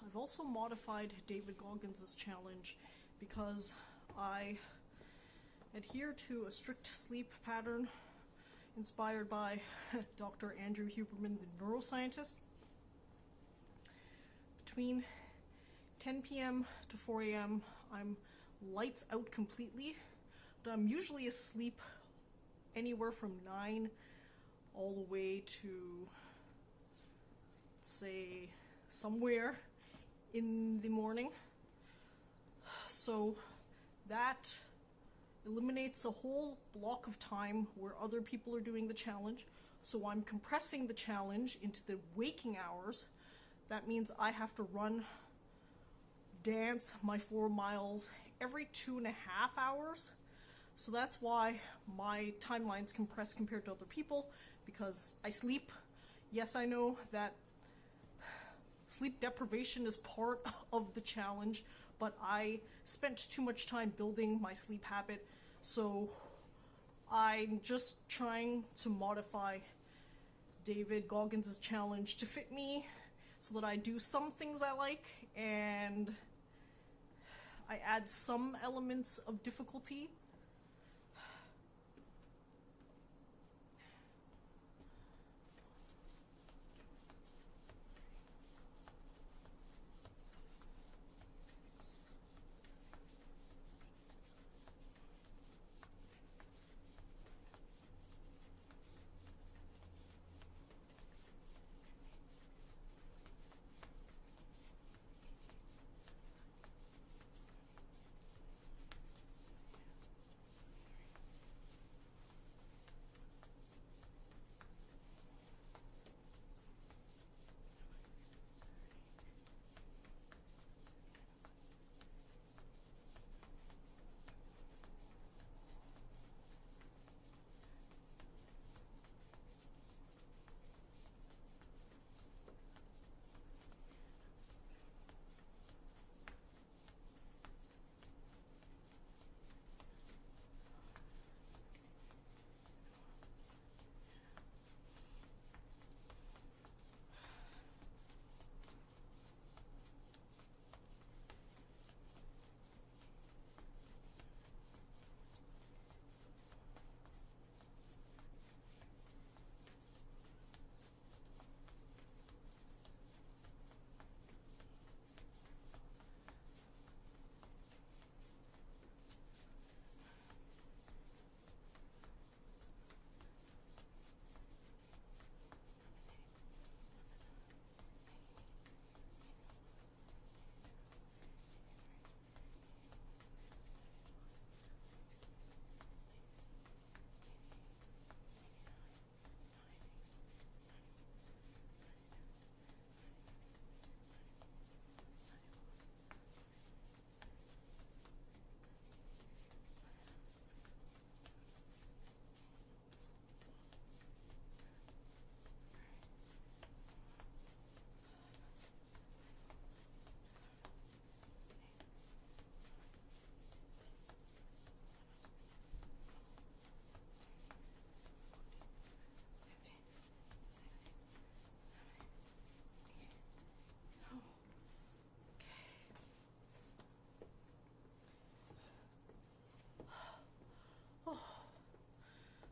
I've also modified David Goggins' challenge because I adhere to a strict sleep pattern inspired by Dr. Andrew Huberman, the neuroscientist. Between 10 p.m. to 4 a.m., I'm lights out completely, but I'm usually asleep anywhere from 9 all the way to, let's say, somewhere in the morning. So that eliminates a whole block of time where other people are doing the challenge. So I'm compressing the challenge into the waking hours. That means I have to dance my 4 miles every 2.5 hours. So that's why my timeline's compressed compared to other people, because I sleep. Yes, I know that sleep deprivation is part of the challenge, but I spent too much time building my sleep habit, so I'm just trying to modify David Goggins' challenge to fit me so that I do some things I like and I add some elements of difficulty.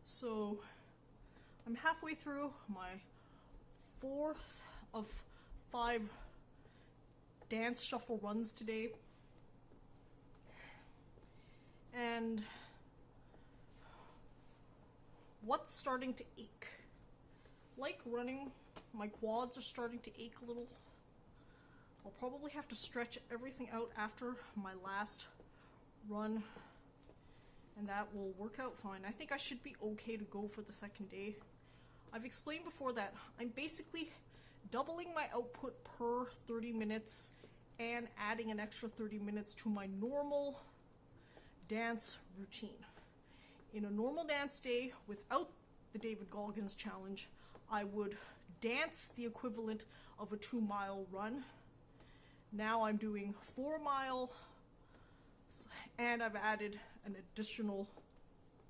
So I'm halfway through my 4th of 5 dance shuffle runs today, and what's starting to ache? Like running, my quads are starting to ache a little. I'll probably have to stretch everything out after my last run, and that will work out fine. I think I should be okay to go for the second day. I've explained before that I'm basically doubling my output per 30 minutes and adding an extra 30 minutes to my normal dance routine. In a normal dance day without the David Goggins challenge, I would dance the equivalent of a 2-mile run. Now I'm doing 4 mile, and I've added an additional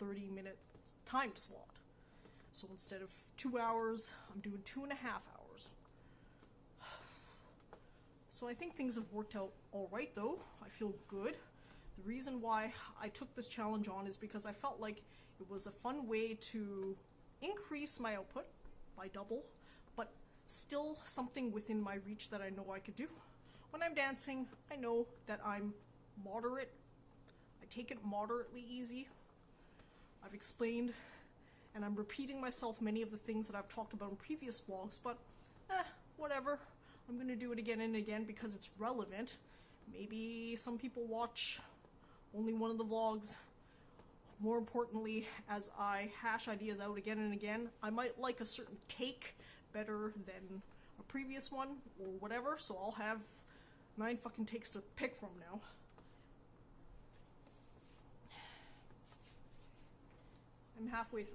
30-minute time slot. So instead of 2 hours, I'm doing 2.5 hours. So I think things have worked out alright though. I feel good. The reason why I took this challenge on is because I felt like it was a fun way to increase my output by double, but still something within my reach that I know I could do. When I'm dancing, I know that I'm moderate. I take it moderately easy. I've explained and I'm repeating myself many of the things that I've talked about in previous vlogs, but whatever. I'm going to do it again and again because it's relevant. Maybe some people watch only one of the vlogs. More importantly, as I hash ideas out again and again, I might like a certain take better than a previous one or whatever, so I'll have 9 fucking takes to pick from now. I'm halfway through.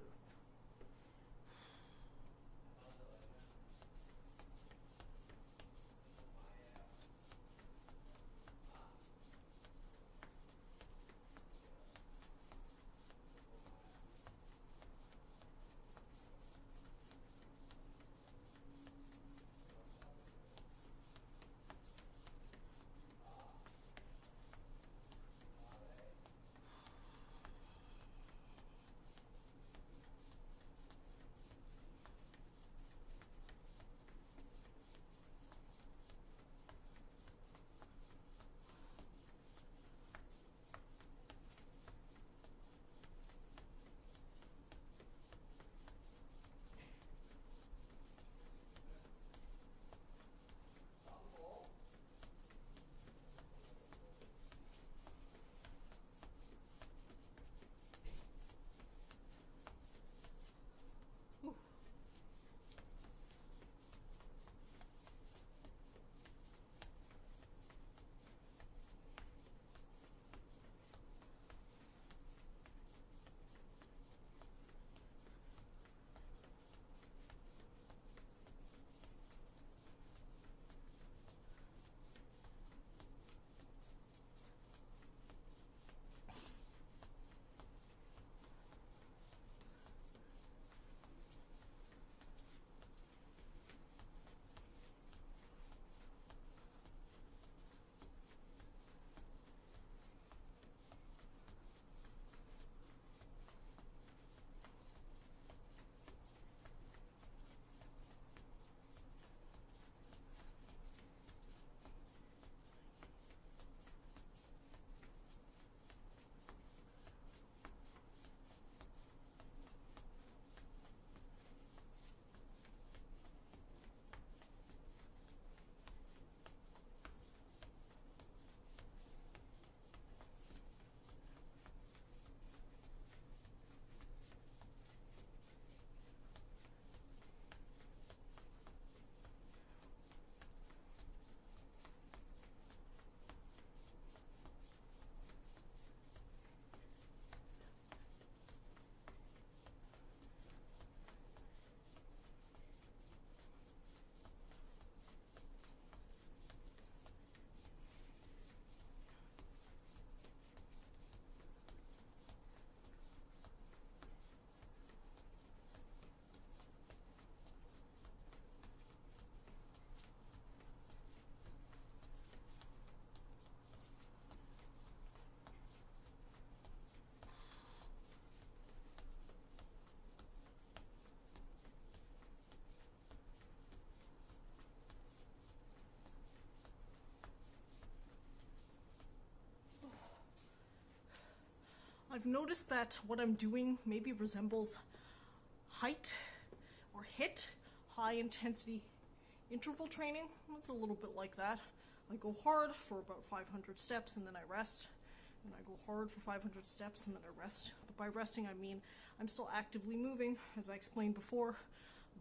I've noticed that what I'm doing maybe resembles height or HIIT, high intensity interval training. It's a little bit like that. I go hard for about 500 steps and then I rest. And I go hard for 500 steps and then I rest. But by resting I mean I'm still actively moving. As I explained before,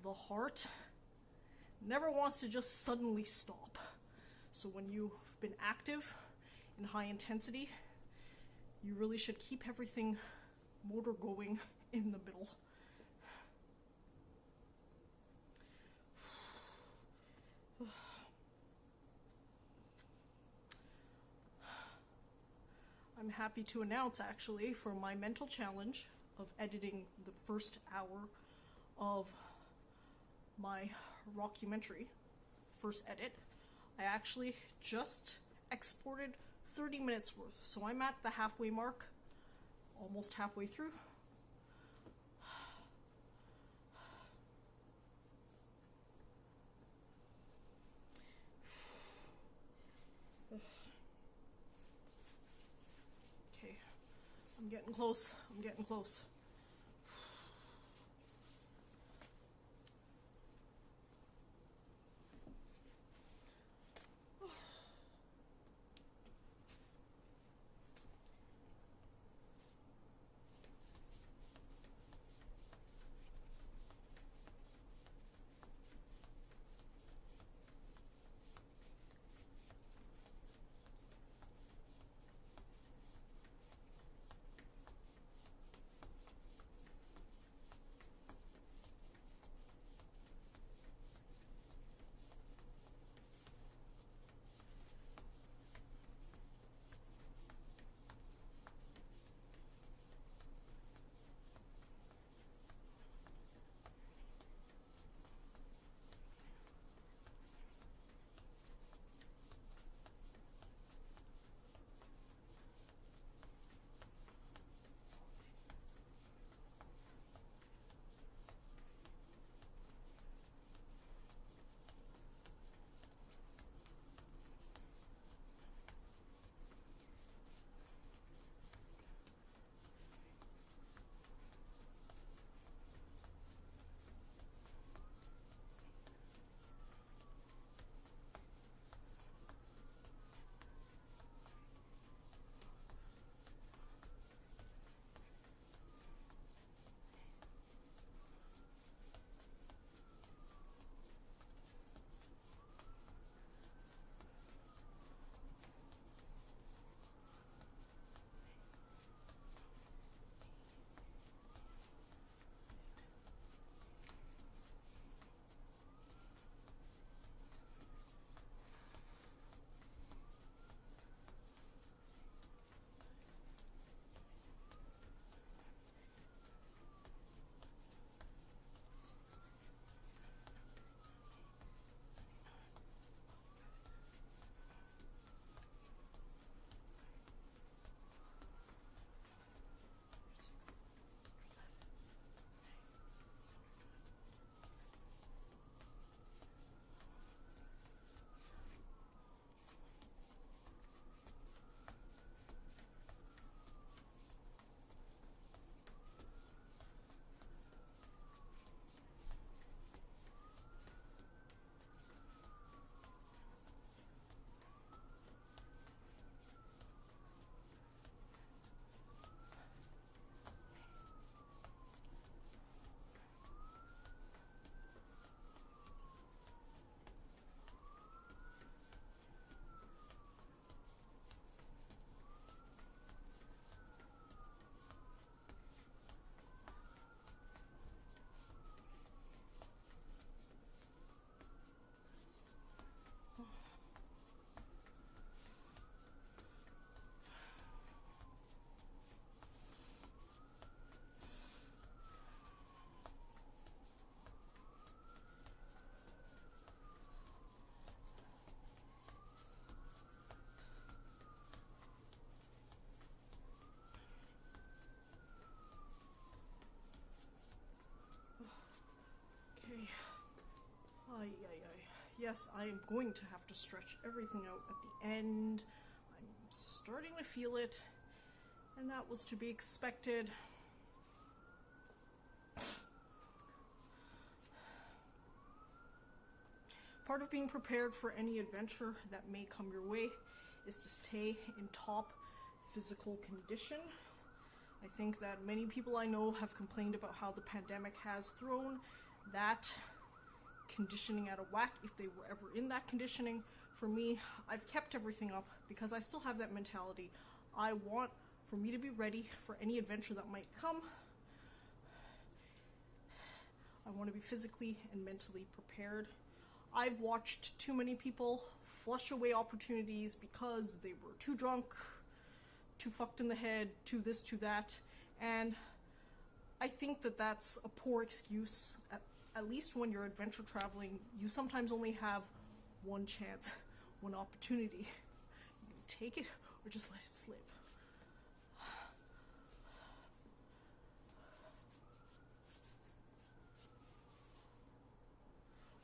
the heart never wants to just suddenly stop. So when you've been active in high intensity, you really should keep everything motor going in the middle. I'm happy to announce, actually, for my mental challenge of editing the first hour of my rockumentary, first edit, I actually just exported 30 minutes worth. So I'm at the halfway mark, almost halfway through. Okay, I'm getting close. I'm getting close. Yes, I am going to have to stretch everything out at the end. I'm starting to feel it, and that was to be expected. Part of being prepared for any adventure that may come your way is to stay in top physical condition. I think that many people I know have complained about how the pandemic has thrown that conditioning out of whack if they were ever in that conditioning. For me, I've kept everything up because I still have that mentality. I want for me to be ready for any adventure that might come. I want to be physically and mentally prepared. I've watched too many people flush away opportunities because they were too drunk, too fucked in the head, too this, too that, and I think that that's a poor excuse. At least when you're adventure traveling, you sometimes only have one chance, one opportunity. You take it or just let it slip.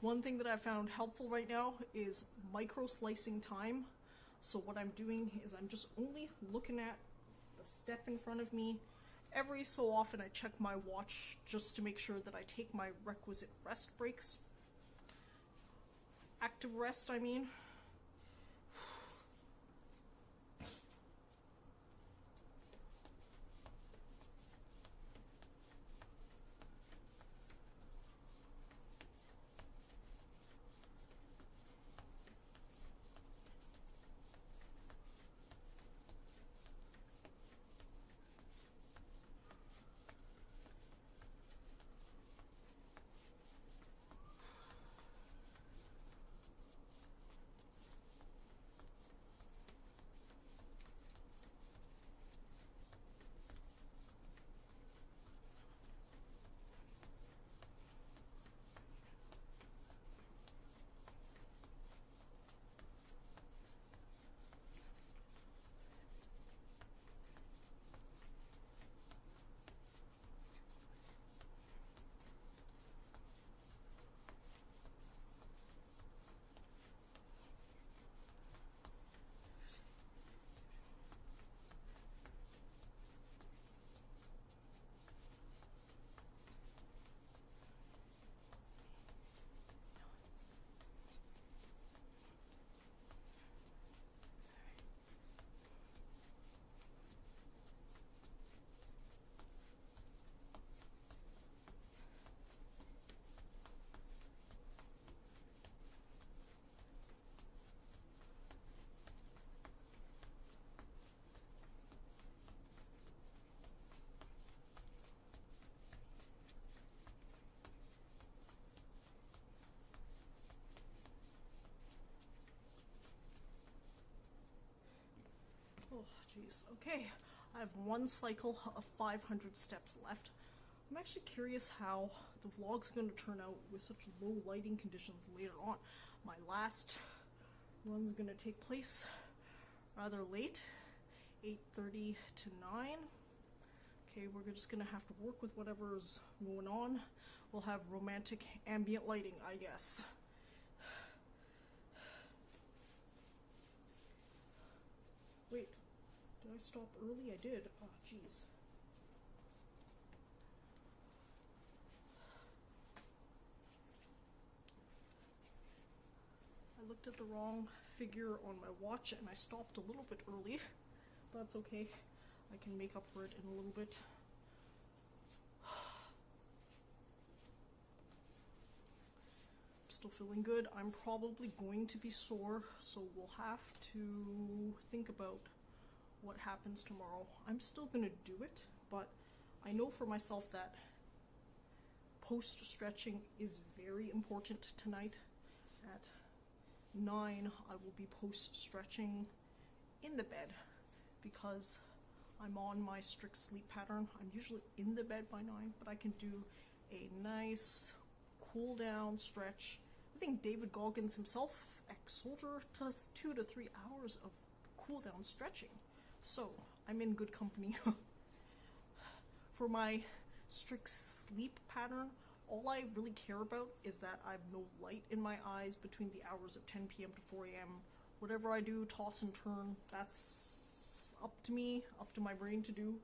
One thing that I found helpful right now is micro slicing time. So what I'm doing is I'm just only looking at the step in front of me. Every so often I check my watch just to make sure that I take my requisite rest breaks. Active rest, I mean. Oh, jeez. Okay, I have one cycle of 500 steps left. I'm actually curious how the vlog's going to turn out with such low lighting conditions later on. My last run's going to take place rather late, 8:30 to 9. Okay, we're just going to have to work with whatever's going on. We'll have romantic ambient lighting, I guess. Wait, did I stop early? I did. Oh, jeez. I looked at the wrong figure on my watch and I stopped a little bit early. That's okay. I can make up for it in a little bit. I'm still feeling good. I'm probably going to be sore, so we'll have to think about what happens tomorrow. I'm still going to do it, but I know for myself that post-stretching is very important tonight. At 9, I will be post-stretching in the bed because I'm on my strict sleep pattern. I'm usually in the bed by 9, but I can do a nice cool down stretch. I think David Goggins himself, ex-soldier, does 2 to 3 hours of cool down stretching. So I'm in good company. For my strict sleep pattern, all I really care about is that I have no light in my eyes between the hours of 10 p.m. to 4 a.m. Whatever I do, toss and turn, that's up to me, up to my brain to do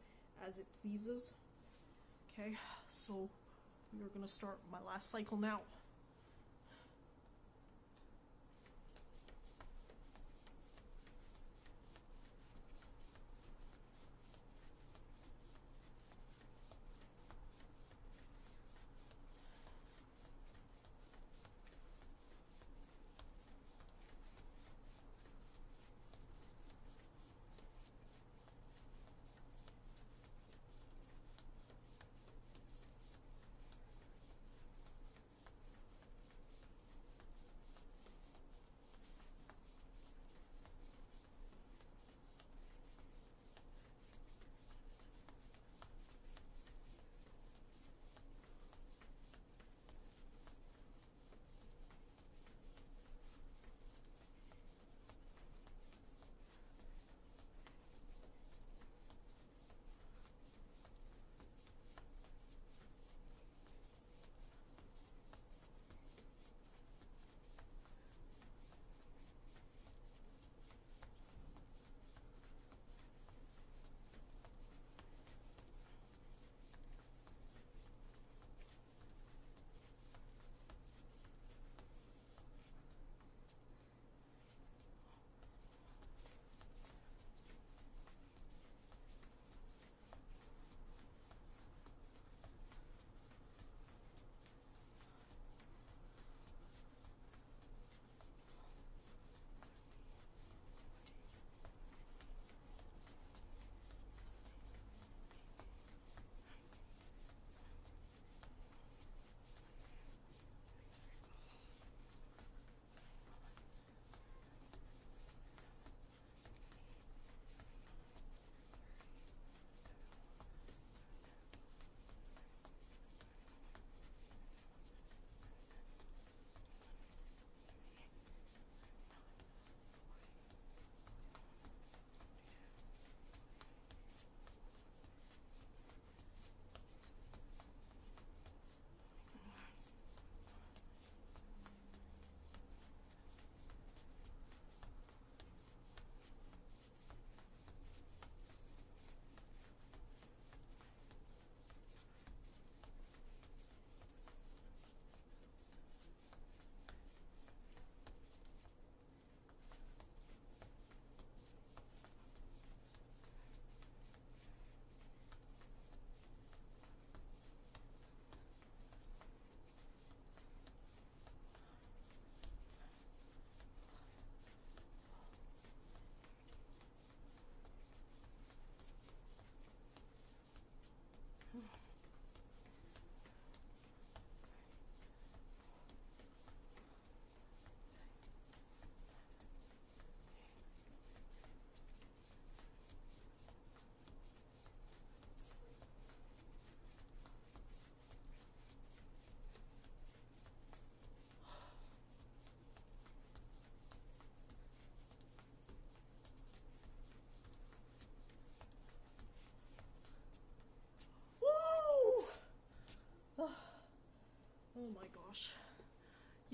as it pleases. Okay, so we are going to start my last cycle now.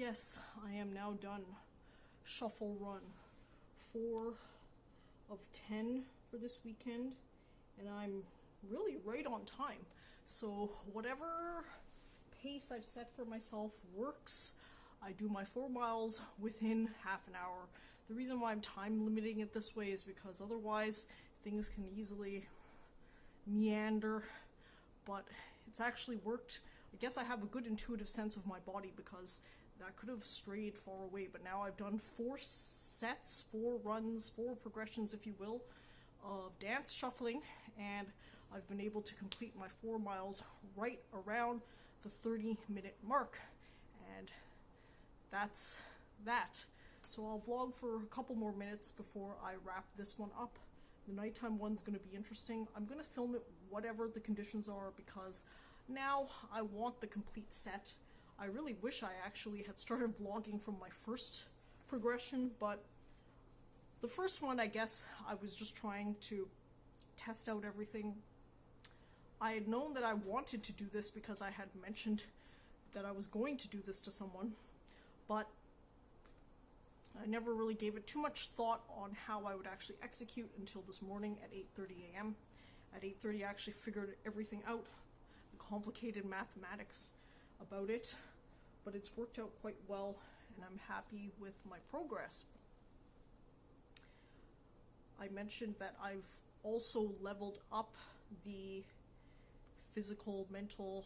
Yes, I am now done. Shuffle run 4 of 10 for this weekend, and I'm really right on time. So whatever pace I've set for myself works. I do my 4 miles within half an hour. The reason why I'm time limiting it this way is because otherwise things can easily meander, but it's actually worked. I guess I have a good intuitive sense of my body because that could have strayed far away, but now I've done 4 sets, 4 runs, 4 progressions, if you will, of dance shuffling, and I've been able to complete my 4 miles right around the 30-minute mark, and that's that. So I'll vlog for a couple more minutes before I wrap this one up. The nighttime one's going to be interesting. I'm going to film it whatever the conditions are because now I want the complete set. I really wish I actually had started vlogging from my first progression, but the first one, I guess, I was just trying to test out everything. I had known that I wanted to do this because I had mentioned that I was going to do this to someone, but I never really gave it too much thought on how I would actually execute until this morning at 8:30 a.m. At 8:30 I actually figured everything out, the complicated mathematics about it, but it's worked out quite well and I'm happy with my progress. I mentioned that I've also leveled up the physical, mental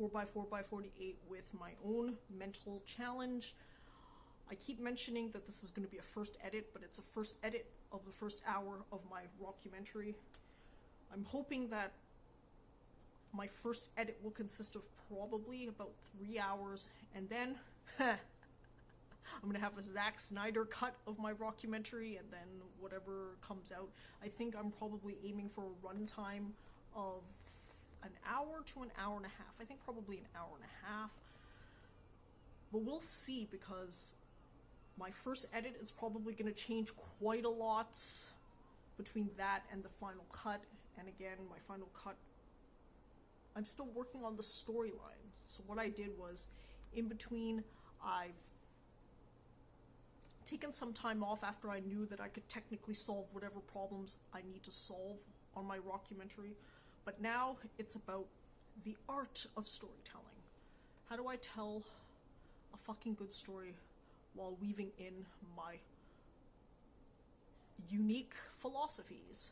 4x4x48 with my own mental challenge. I keep mentioning that this is going to be a first edit, but it's a first edit of the first hour of my rockumentary. I'm hoping that my first edit will consist of probably about 3 hours, and then I'm going to have a Zack Snyder cut of my rockumentary, and then whatever comes out. I think I'm probably aiming for a runtime of an hour to an hour and a half. I think probably an hour and a half. But we'll see, because my first edit is probably going to change quite a lot between that and the final cut. And again, my final cut, I'm still working on the storyline. So what I did was, in between, I've taken some time off after I knew that I could technically solve whatever problems I need to solve on my rockumentary. But now it's about the art of storytelling. How do I tell a fucking good story while weaving in my unique philosophies,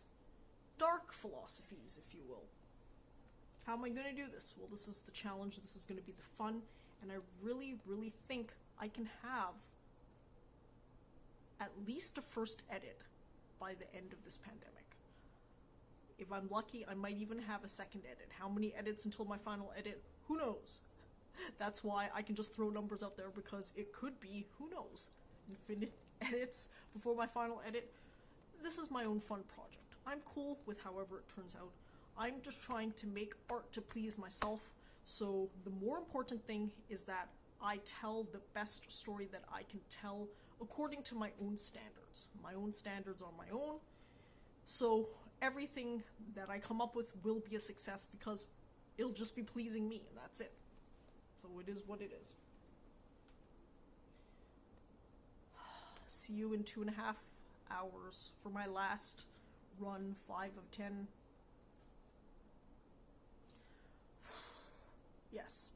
dark philosophies, if you will? How am I going to do this? Well, this is the challenge, this is going to be the fun, and I really, really think I can have at least a first edit by the end of this pandemic. If I'm lucky, I might even have a second edit. How many edits until my final edit? Who knows? That's why I can just throw numbers out there, because it could be, who knows, infinite edits before my final edit. This is my own fun project. I'm cool with however it turns out. I'm just trying to make art to please myself, so the more important thing is that I tell the best story that I can tell according to my own standards. My own standards are my own, so everything that I come up with will be a success because it'll just be pleasing me, and that's it. So it is what it is. See you in 2.5 hours for my last run, 5 of 10. Yes.